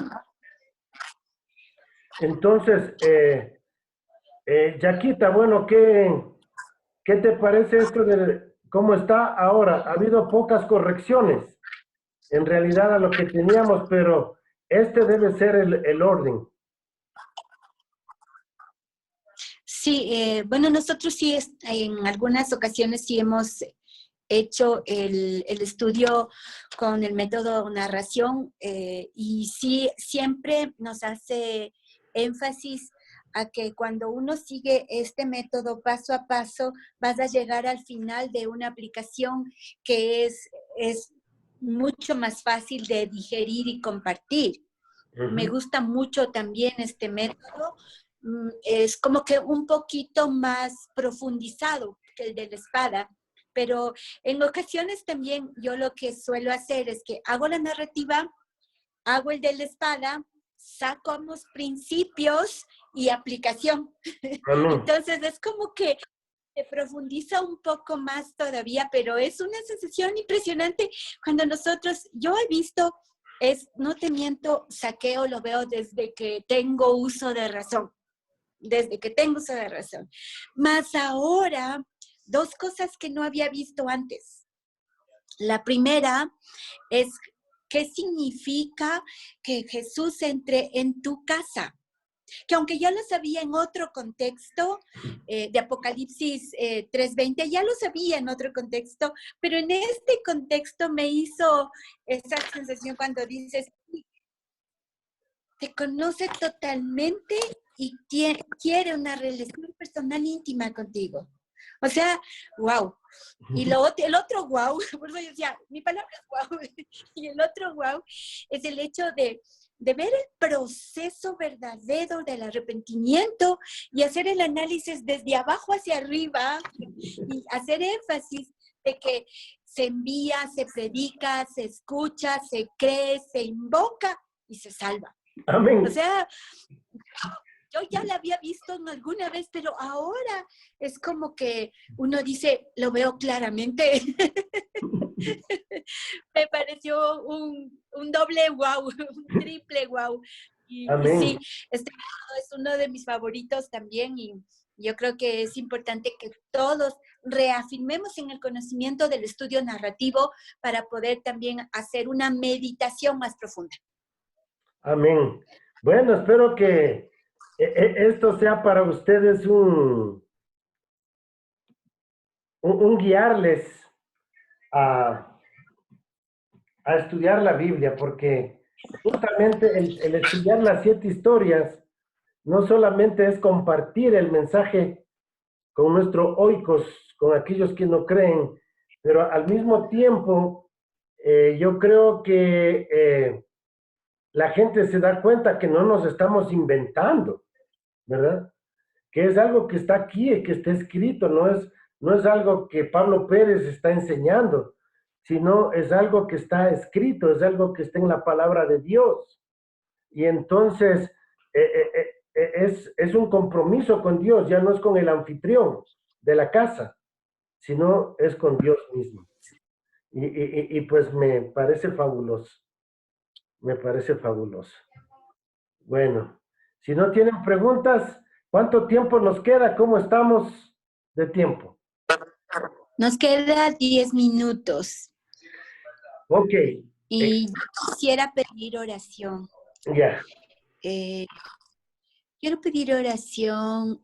Entonces, Yaquita, bueno, ¿qué te parece esto de cómo está ahora? Ha habido pocas correcciones en realidad a lo que teníamos, pero este debe ser el orden. Sí, bueno, nosotros sí en algunas ocasiones sí hemos hecho el estudio con el método narración y sí siempre nos hace énfasis a que cuando uno sigue este método paso a paso, vas a llegar al final de una aplicación que es mucho más fácil de digerir y compartir. Me gusta mucho también este método. Es como que un poquito más profundizado que el de la espada, pero en ocasiones también yo lo que suelo hacer es que hago la narrativa, hago el de la espada, sacamos principios y aplicación. Entonces es como que se profundiza un poco más todavía, pero es una sensación impresionante cuando yo he visto, no te miento, Saqueo lo veo desde que tengo uso de razón. Más ahora, dos cosas que no había visto antes. La primera es qué significa que Jesús entre en tu casa. que aunque ya lo sabía en otro contexto, de Apocalipsis 3:20, ya lo sabía en otro contexto, pero en este contexto me hizo esa sensación cuando dices, te conoce totalmente y quiere una relación personal íntima contigo. O sea, wow. Y el otro wow, por eso yo decía, mi palabra es wow, y el otro wow es el hecho de ver el proceso verdadero del arrepentimiento y hacer el análisis desde abajo hacia arriba y hacer énfasis de que se envía, se predica, se escucha, se cree, se invoca y se salva. Amén. O sea, yo ya la había visto alguna vez, pero ahora es como que uno dice, lo veo claramente. Me pareció un doble wow, un triple wow. Y sí, este es uno de mis favoritos también y yo creo que es importante que todos reafirmemos en el conocimiento del estudio narrativo para poder también hacer una meditación más profunda. Amén. Bueno, espero que esto sea para ustedes un guiarles a estudiar la Biblia, porque justamente el estudiar las 7 historias no solamente es compartir el mensaje con nuestros oicos, con aquellos que no creen, pero al mismo tiempo yo creo que la gente se da cuenta que no nos estamos inventando, ¿verdad? Que es algo que está aquí, que está escrito, no es algo que Pablo Pérez está enseñando, sino es algo que está escrito, es algo que está en la palabra de Dios. Y entonces es un compromiso con Dios, ya no es con el anfitrión de la casa, sino es con Dios mismo. Y pues me parece fabuloso, me parece fabuloso. Bueno, si no tienen preguntas, ¿cuánto tiempo nos queda? ¿Cómo estamos de tiempo? Nos queda 10 minutos. Ok. Y quisiera pedir oración. Ya. Quiero pedir oración,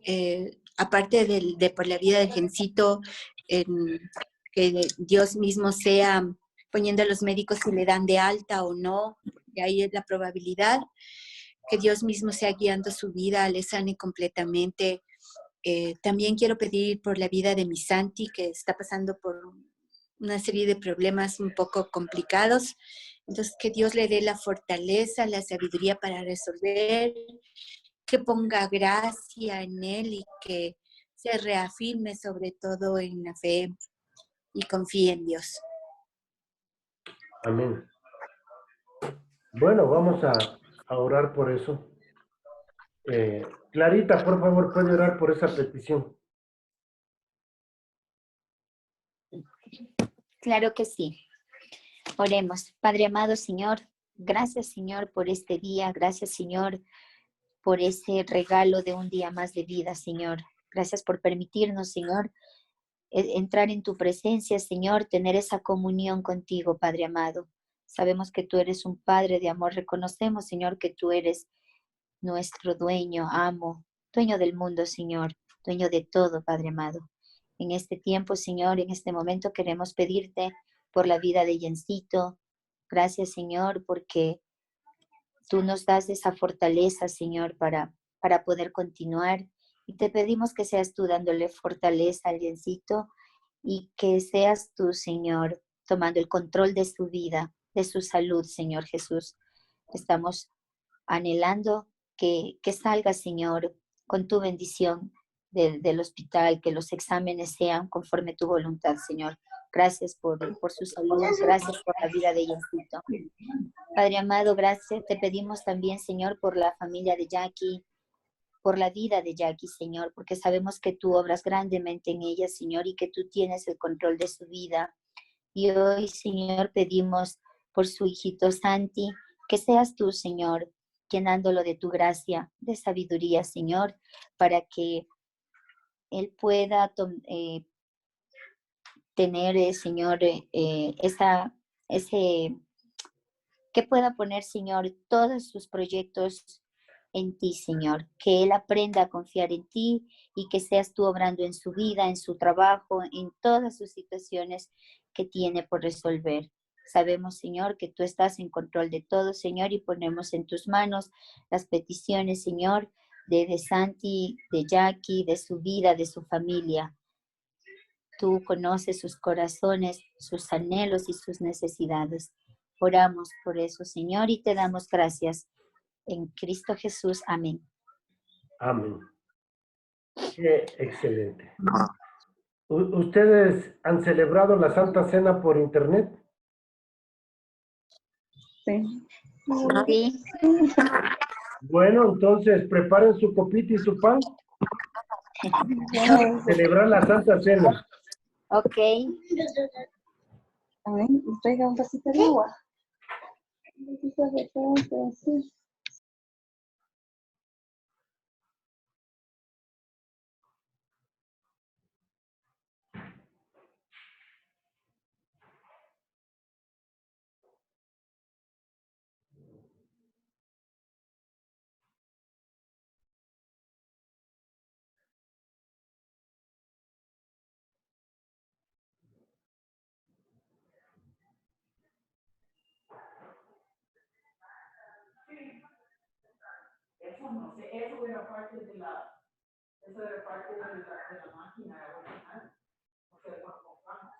aparte de por la vida del Gencito, que Dios mismo sea poniendo a los médicos si le dan de alta o no, y ahí es la probabilidad, que Dios mismo sea guiando su vida, le sane completamente. También quiero pedir por la vida de mi Santi, que está pasando por una serie de problemas un poco complicados. Entonces, que Dios le dé la fortaleza, la sabiduría para resolver, que ponga gracia en él y que se reafirme sobre todo en la fe y confíe en Dios. Amén. Bueno, vamos a orar por eso. Clarita, por favor, puede orar por esa petición. Claro que sí. Oremos. Padre amado, Señor, gracias, Señor, por este día. Gracias, Señor, por ese regalo de un día más de vida, Señor. Gracias por permitirnos, Señor, entrar en tu presencia, Señor, tener esa comunión contigo, Padre amado. Sabemos que tú eres un Padre de amor. Reconocemos, Señor, que tú eres nuestro dueño, amo, dueño del mundo, Señor, dueño de todo, Padre amado. En este tiempo, Señor, en este momento queremos pedirte por la vida de Jencito. Gracias, Señor, porque tú nos das esa fortaleza, Señor, para poder continuar. Y te pedimos que seas tú dándole fortaleza al Jencito y que seas tú, Señor, tomando el control de su vida, de su salud, Señor Jesús. Estamos anhelando que salga, Señor, con tu bendición del hospital, que los exámenes sean conforme a tu voluntad, Señor. Gracias por su salud, gracias por la vida de Jencito. Padre amado, gracias. Te pedimos también, Señor, por la familia de Jackie, por la vida de Jackie, Señor, porque sabemos que tú obras grandemente en ella, Señor, y que tú tienes el control de su vida. Y hoy, Señor, pedimos por su hijito Santi, que seas tú, Señor, llenándolo de tu gracia, de sabiduría, Señor, para que él pueda tener, Señor, que pueda poner, Señor, todos sus proyectos en ti, Señor. Que Él aprenda a confiar en ti y que seas tú obrando en su vida, en su trabajo, en todas sus situaciones que tiene por resolver. Sabemos, Señor, que tú estás en control de todo, Señor, y ponemos en tus manos las peticiones, Señor, de Santi, de Jackie, de su vida, de su familia. Tú conoces sus corazones, sus anhelos y sus necesidades. Oramos por eso, Señor, y te damos gracias. En Cristo Jesús. Amén. Amén. Qué excelente. ¿Ustedes han celebrado la Santa Cena por internet? Sí. Sí. Bueno, entonces preparen su copita y su pan. Celebrar la Santa Cena. Ok. A ver, traiga un vasito de agua. Un vasito de agua, sí. Eso no sé, eso era parte de la máquina original. O sea, lo compramos.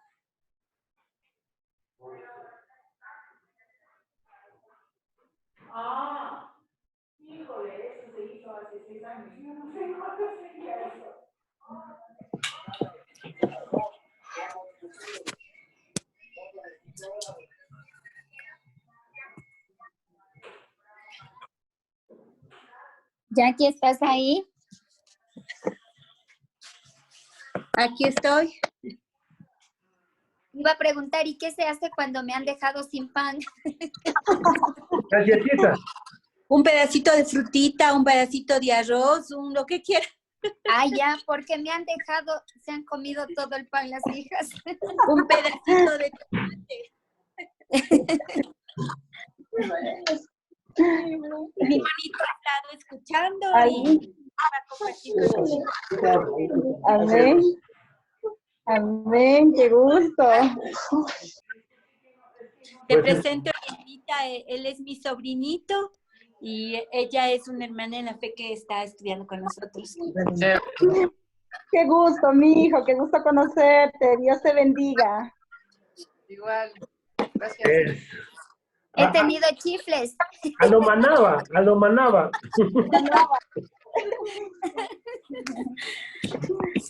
Ah, híjole, eso se hizo hace 6 años. Yo no sé cuándo sería eso. Jackie, ¿estás ahí? Aquí estoy. Iba a preguntar, ¿y qué se hace cuando me han dejado sin pan? Galletitas. Un pedacito de frutita, un pedacito de arroz, lo que quiera. Ah, ya, porque me han dejado, se han comido todo el pan las hijas. Un pedacito de mi bonito ha estado escuchando y va a compartir con Amén. Amén, qué gusto. Te presento a Anita, él es mi sobrinito y ella es una hermana en la fe que está estudiando con nosotros. Qué gusto, mi hijo, qué gusto conocerte. Dios te bendiga. Igual, gracias. He tenido chifles. A lo manaba, a lo manaba.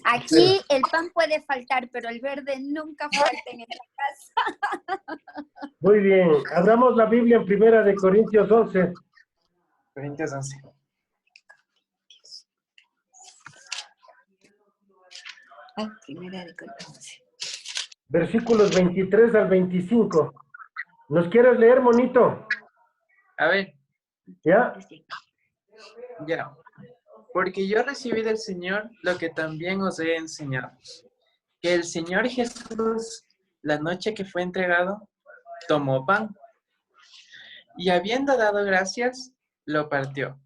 Aquí el pan puede faltar, pero el verde nunca falta en esta casa. Muy bien. Abramos la Biblia en 1 Corintios 11. Corintios 11. Primera de Corintios. Versículos 23 al 25. ¿Nos quieres leer, monito? A ver, ¿Ya? ya. Porque yo recibí del Señor lo que también os he enseñado. Que el Señor Jesús, la noche que fue entregado, tomó pan. Y habiendo dado gracias, lo partió.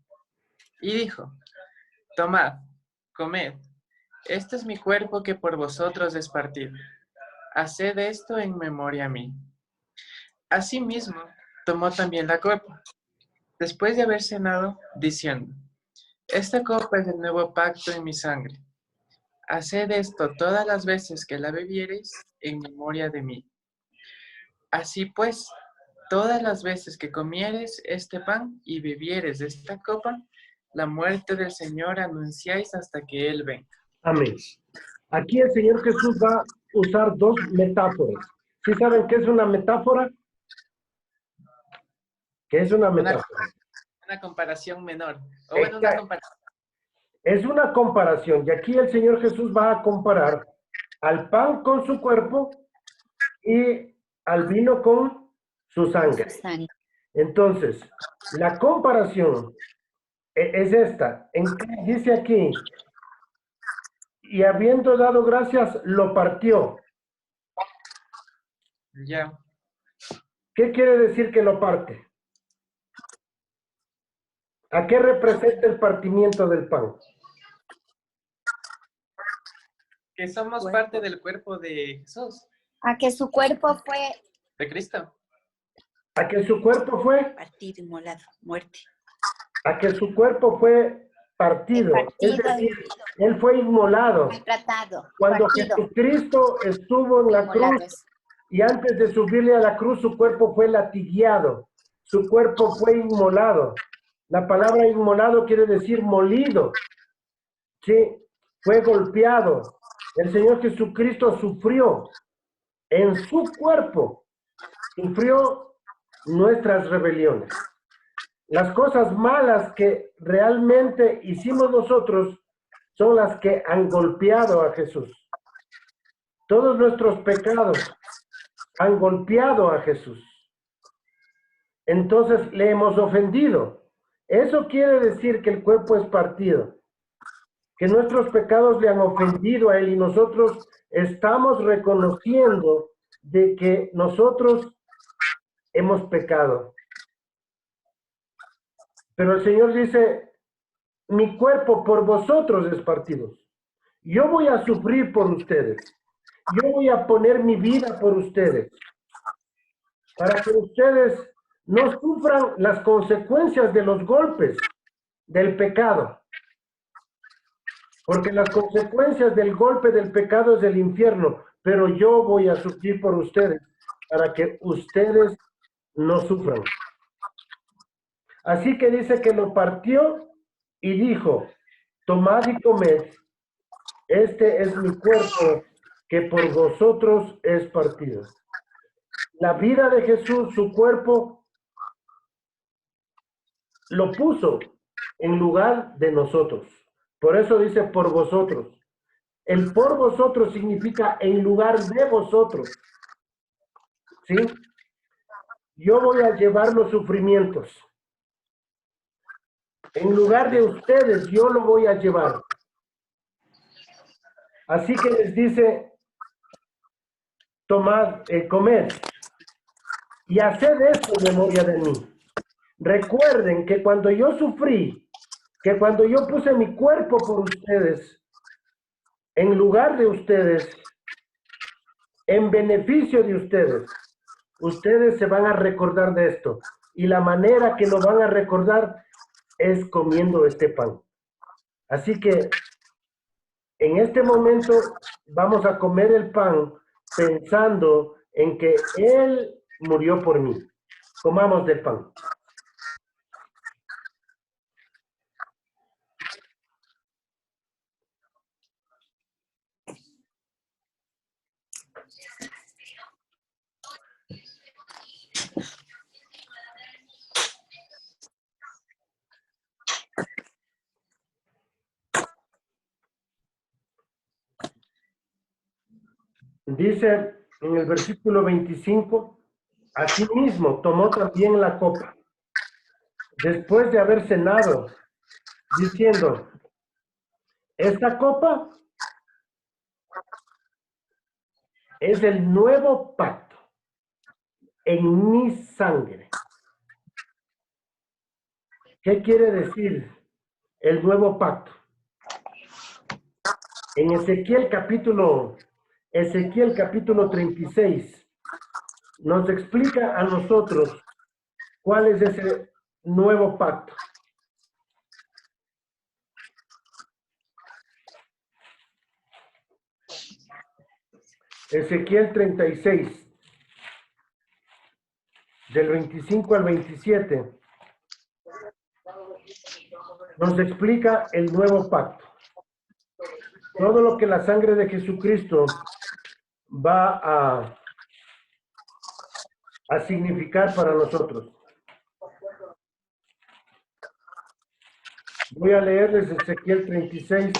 Y dijo, tomad, comed. Este es mi cuerpo que por vosotros es partido. Haced esto en memoria mía. Asimismo, tomó también la copa, después de haber cenado, diciendo, esta copa es el nuevo pacto en mi sangre. Haced esto todas las veces que la bebiereis en memoria de mí. Así pues, todas las veces que comiereis este pan y bebiereis de esta copa, la muerte del Señor anunciáis hasta que Él venga. Amén. Aquí el Señor Jesús va a usar dos metáforas. ¿Sí saben qué es una metáfora? ¿Qué es una metáfora? Una comparación menor. O bueno, una comparación. Es una comparación. Y aquí el Señor Jesús va a comparar al pan con su cuerpo y al vino con su sangre. Entonces, la comparación es esta. Dice aquí, y habiendo dado gracias, lo partió. Ya. ¿Qué quiere decir que lo parte? ¿A qué representa el partimiento del pan? Que somos parte del cuerpo de Jesús, A que su cuerpo fue de Cristo. ¿A que su cuerpo fue? Partido, inmolado, muerte. A que su cuerpo fue partido. Es partido, decir, él fue inmolado. tratado, Cuando partido, Jesucristo estuvo en la cruz inmolados. y antes de subirle a la cruz, su cuerpo fue latigueado. Su cuerpo fue inmolado. La palabra inmolado quiere decir molido. Sí, fue golpeado. El Señor Jesucristo sufrió en su cuerpo, sufrió nuestras rebeliones. Las cosas malas que realmente hicimos nosotros son las que han golpeado a Jesús. Todos nuestros pecados han golpeado a Jesús. Entonces le hemos ofendido. Eso quiere decir que el cuerpo es partido, que nuestros pecados le han ofendido a Él y nosotros estamos reconociendo de que nosotros hemos pecado. Pero el Señor dice, mi cuerpo por vosotros es partido. Yo voy a sufrir por ustedes. Yo voy a poner mi vida por ustedes. Para que ustedes no sufran las consecuencias de los golpes del pecado. Porque las consecuencias del golpe del pecado es el infierno. Pero yo voy a sufrir por ustedes para que ustedes no sufran. Así que dice que lo partió y dijo, tomad y comed, este es mi cuerpo que por vosotros es partido. La vida de Jesús, su cuerpo, lo puso en lugar de nosotros. Por eso dice por vosotros. El por vosotros significa en lugar de vosotros. ¿Sí? Yo voy a llevar los sufrimientos. En lugar de ustedes, yo lo voy a llevar. Así que les dice, tomad, comed y haced esto en memoria de mí. Recuerden que cuando yo sufrí, que cuando yo puse mi cuerpo por ustedes, en lugar de ustedes, en beneficio de ustedes, ustedes se van a recordar de esto. Y la manera que lo van a recordar es comiendo este pan. Así que en este momento vamos a comer el pan pensando en que Él murió por mí. Comamos del pan. Dice en el versículo 25, asimismo tomó también la copa, después de haber cenado, diciendo, esta copa es el nuevo pacto en mi sangre. ¿Qué quiere decir el nuevo pacto? En Ezequiel capítulo 36 nos explica a nosotros cuál es ese nuevo pacto. Ezequiel 36, del 25 al 27, nos explica el nuevo pacto. Todo lo que la sangre de Jesucristo va a significar para nosotros. Voy a leerles Ezequiel 36,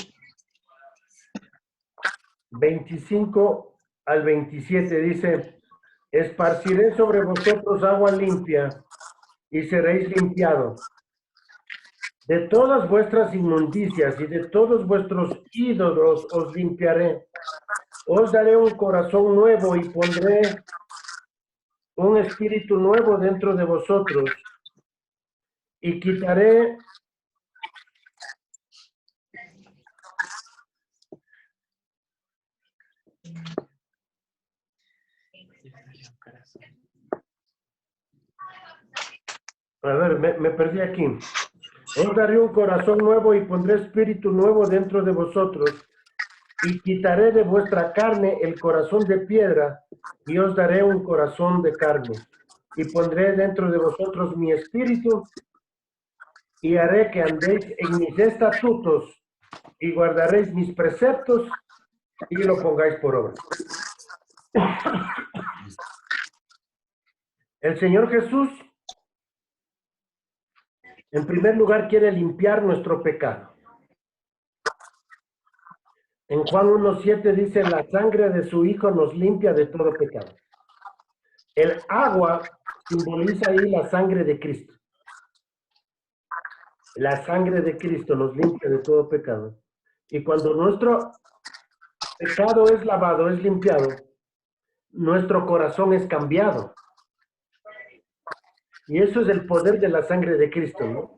25 al 27. Dice, esparciré sobre vosotros agua limpia y seréis limpiados. De todas vuestras inmundicias y de todos vuestros ídolos os limpiaré. Os daré un corazón nuevo y pondré un espíritu nuevo dentro de vosotros. Y quitaré A ver, me perdí aquí. Os daré un corazón nuevo y pondré espíritu nuevo dentro de vosotros, y quitaré de vuestra carne el corazón de piedra, y os daré un corazón de carne, y pondré dentro de vosotros mi espíritu, y haré que andéis en mis estatutos, y guardaréis mis preceptos, y lo pongáis por obra. El Señor Jesús, en primer lugar, quiere limpiar nuestro pecado. En Juan 1:7 dice, la sangre de su Hijo nos limpia de todo pecado. El agua simboliza ahí la sangre de Cristo. La sangre de Cristo nos limpia de todo pecado. Y cuando nuestro pecado es lavado, es limpiado, nuestro corazón es cambiado. Y eso es el poder de la sangre de Cristo, ¿no?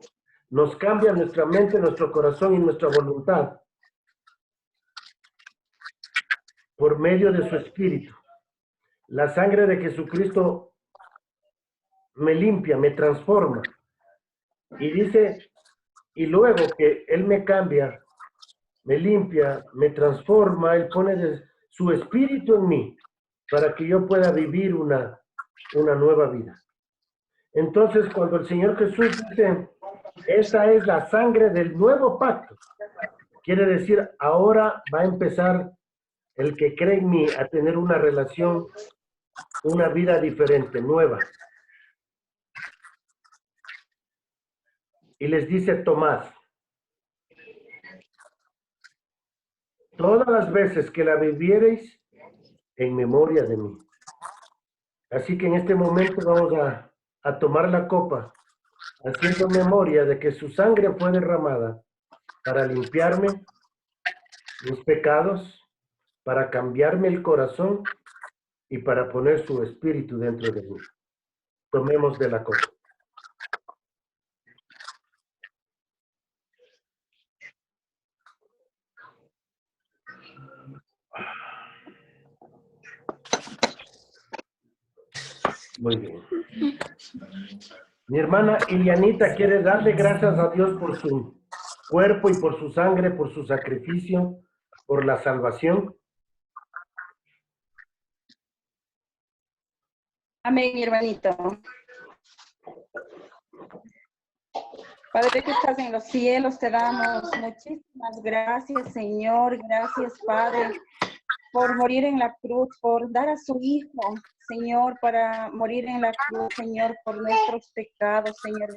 Nos cambia nuestra mente, nuestro corazón y nuestra voluntad por medio de su Espíritu. La sangre de Jesucristo me limpia, me transforma. Y dice, y luego que Él me cambia, me limpia, me transforma, Él pone su Espíritu en mí para que yo pueda vivir una nueva vida. Entonces, cuando el Señor Jesús dice, esta es la sangre del nuevo pacto, quiere decir, ahora va a empezar el que cree en mí a tener una relación, una vida diferente, nueva. Y les dice Tomás, todas las veces que la bebiereis, en memoria de mí. Así que en este momento vamos a tomar la copa, haciendo memoria de que su sangre fue derramada para limpiarme mis pecados, para cambiarme el corazón y para poner su espíritu dentro de mí. Tomemos de la copa. Muy bien. Mi hermana Ilianita quiere darle gracias a Dios por su cuerpo y por su sangre, por su sacrificio, por la salvación. Amén, mi hermanito. Padre que estás en los cielos, te damos muchísimas gracias, Señor. Gracias, Padre, por morir en la cruz, por dar a su Hijo, Señor, para morir en la cruz, Señor, por nuestros pecados, Señor.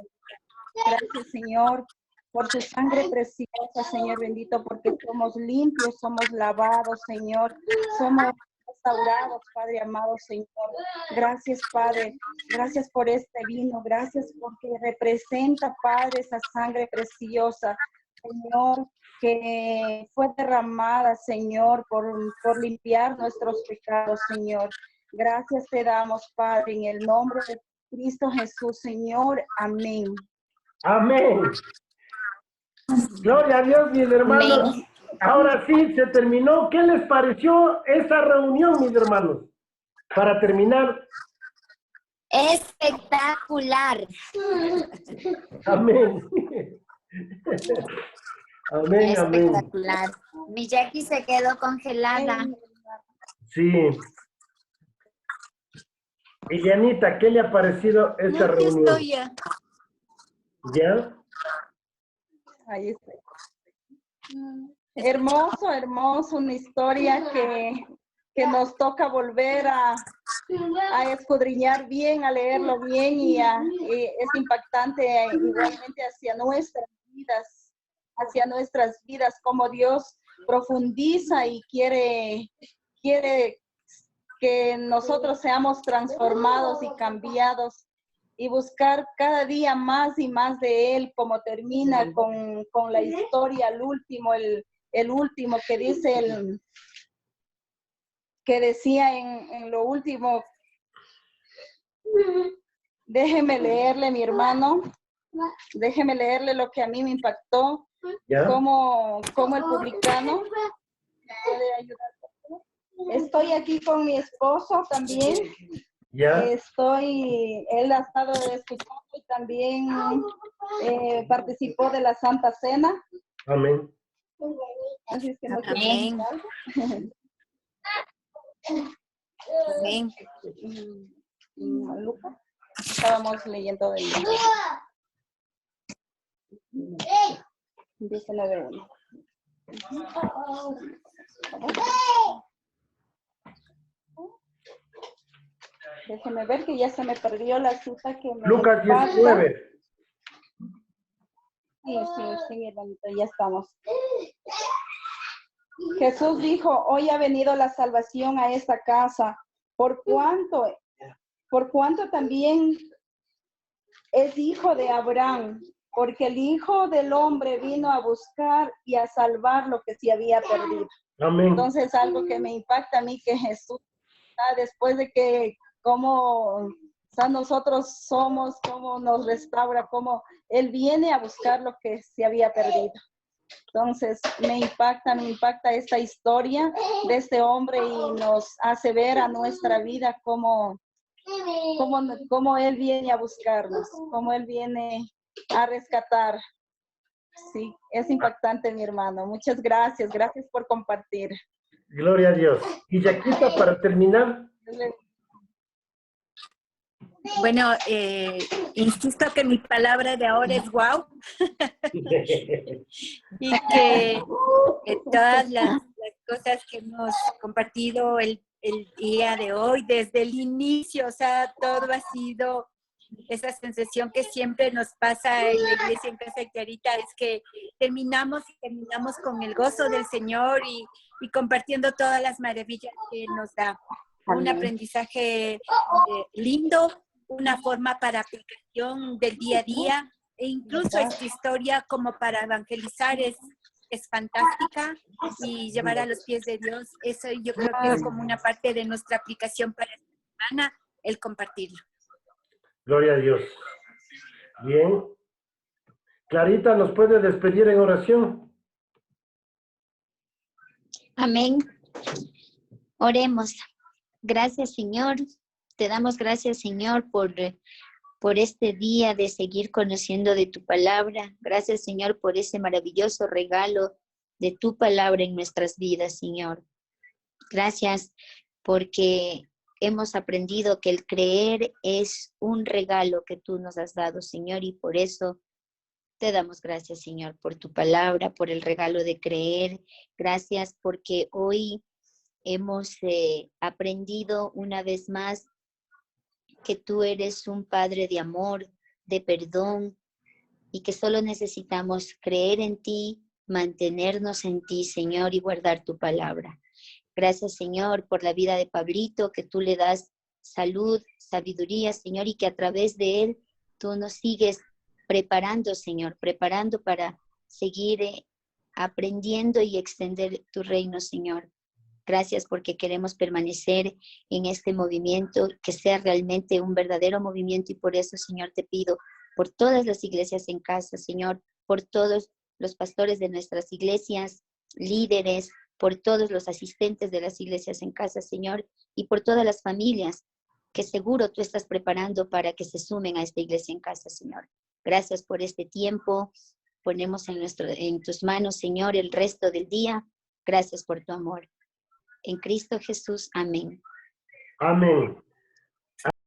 Gracias, Señor, por tu sangre preciosa, Señor bendito, porque somos limpios, somos lavados, Señor, somos restaurados, Padre amado, Señor. Gracias, Padre. Gracias por este vino. Gracias porque representa, Padre, esa sangre preciosa, Señor, que fue derramada, Señor, por limpiar nuestros pecados, Señor. Gracias te damos, Padre, en el nombre de Cristo Jesús, Señor. Amén. Amén. Gloria a Dios, mis hermanos. Amén. Ahora sí, se terminó. ¿Qué les pareció esa reunión, mis hermanos? Para terminar. Espectacular. Amén. Amén, amén. Espectacular. Mi Jackie se quedó congelada. Sí. Ilianita, ¿qué le ha parecido esta reunión? Estoy ya. ¿Ya? Ahí está. Hermoso, hermoso, una historia que nos toca volver a escudriñar bien, a leerlo bien y es impactante igualmente hacia nuestras vidas, como Dios profundiza y quiere que nosotros seamos transformados y cambiados y buscar cada día más y más de Él, como termina con la historia, el último que dice, que decía en lo último. Déjeme leerle, mi hermano, déjeme leerle lo que a mí me impactó, como el publicano. ¿Me puede ayudar? estoy aquí con mi esposo también. ¿Ya? Él ha estado escuchando y también participó de la Santa Cena. Amén. Así es que no quiero Amén. decir algo. Amén. Lucas, estábamos leyendo del 19:1. Déjeme ver que ya se me perdió la cita que me Lucas falta. 19. Sí, mi hermanito, ya estamos. Jesús dijo, hoy ha venido la salvación a esta casa, por cuanto también es hijo de Abraham, porque el Hijo del Hombre vino a buscar y a salvar lo que se había perdido. Amén. Entonces, algo que me impacta a mí, que Jesús, después de que como nosotros somos, cómo nos restaura, cómo Él viene a buscar lo que se había perdido. Entonces, me impacta esta historia de este hombre y nos hace ver a nuestra vida cómo Él viene a buscarnos, cómo Él viene a rescatar. Sí, es impactante, mi hermano. Muchas gracias por compartir. Gloria a Dios. Y Yaquita, para terminar. Bueno, insisto que mi palabra de ahora es wow. Y que todas las cosas que hemos compartido el día de hoy, desde el inicio, o sea, todo ha sido esa sensación que siempre nos pasa en la iglesia en Casa de Clarita, es que terminamos con el gozo del Señor y compartiendo todas las maravillas que nos da. Un aprendizaje lindo, una forma para aplicación del día a día, e incluso esta historia como para evangelizar es fantástica, y llevar a los pies de Dios, eso yo creo que es como una parte de nuestra aplicación para esta semana, el compartirlo. Gloria a Dios. Bien. Clarita, ¿nos puede despedir en oración? Amén. Oremos. Gracias, Señor. Te damos gracias, Señor, por este día de seguir conociendo de tu palabra. Gracias, Señor, por ese maravilloso regalo de tu palabra en nuestras vidas, Señor. Gracias porque hemos aprendido que el creer es un regalo que tú nos has dado, Señor, y por eso te damos gracias, Señor, por tu palabra, por el regalo de creer. Gracias porque hoy hemos aprendido una vez más que tú eres un Padre de amor, de perdón, y que solo necesitamos creer en ti, mantenernos en ti, Señor, y guardar tu palabra. Gracias, Señor, por la vida de Pablito, que tú le das salud, sabiduría, Señor, y que a través de él tú nos sigues preparando, Señor, preparando para seguir aprendiendo y extender tu reino, Señor. Gracias porque queremos permanecer en este movimiento, que sea realmente un verdadero movimiento, y por eso, Señor, te pido por todas las iglesias en casa, Señor, por todos los pastores de nuestras iglesias, líderes, por todos los asistentes de las iglesias en casa, Señor, y por todas las familias que seguro tú estás preparando para que se sumen a esta iglesia en casa, Señor. Gracias por este tiempo. Ponemos en tus manos, Señor, el resto del día. Gracias por tu amor. En Cristo Jesús, amén. Amén.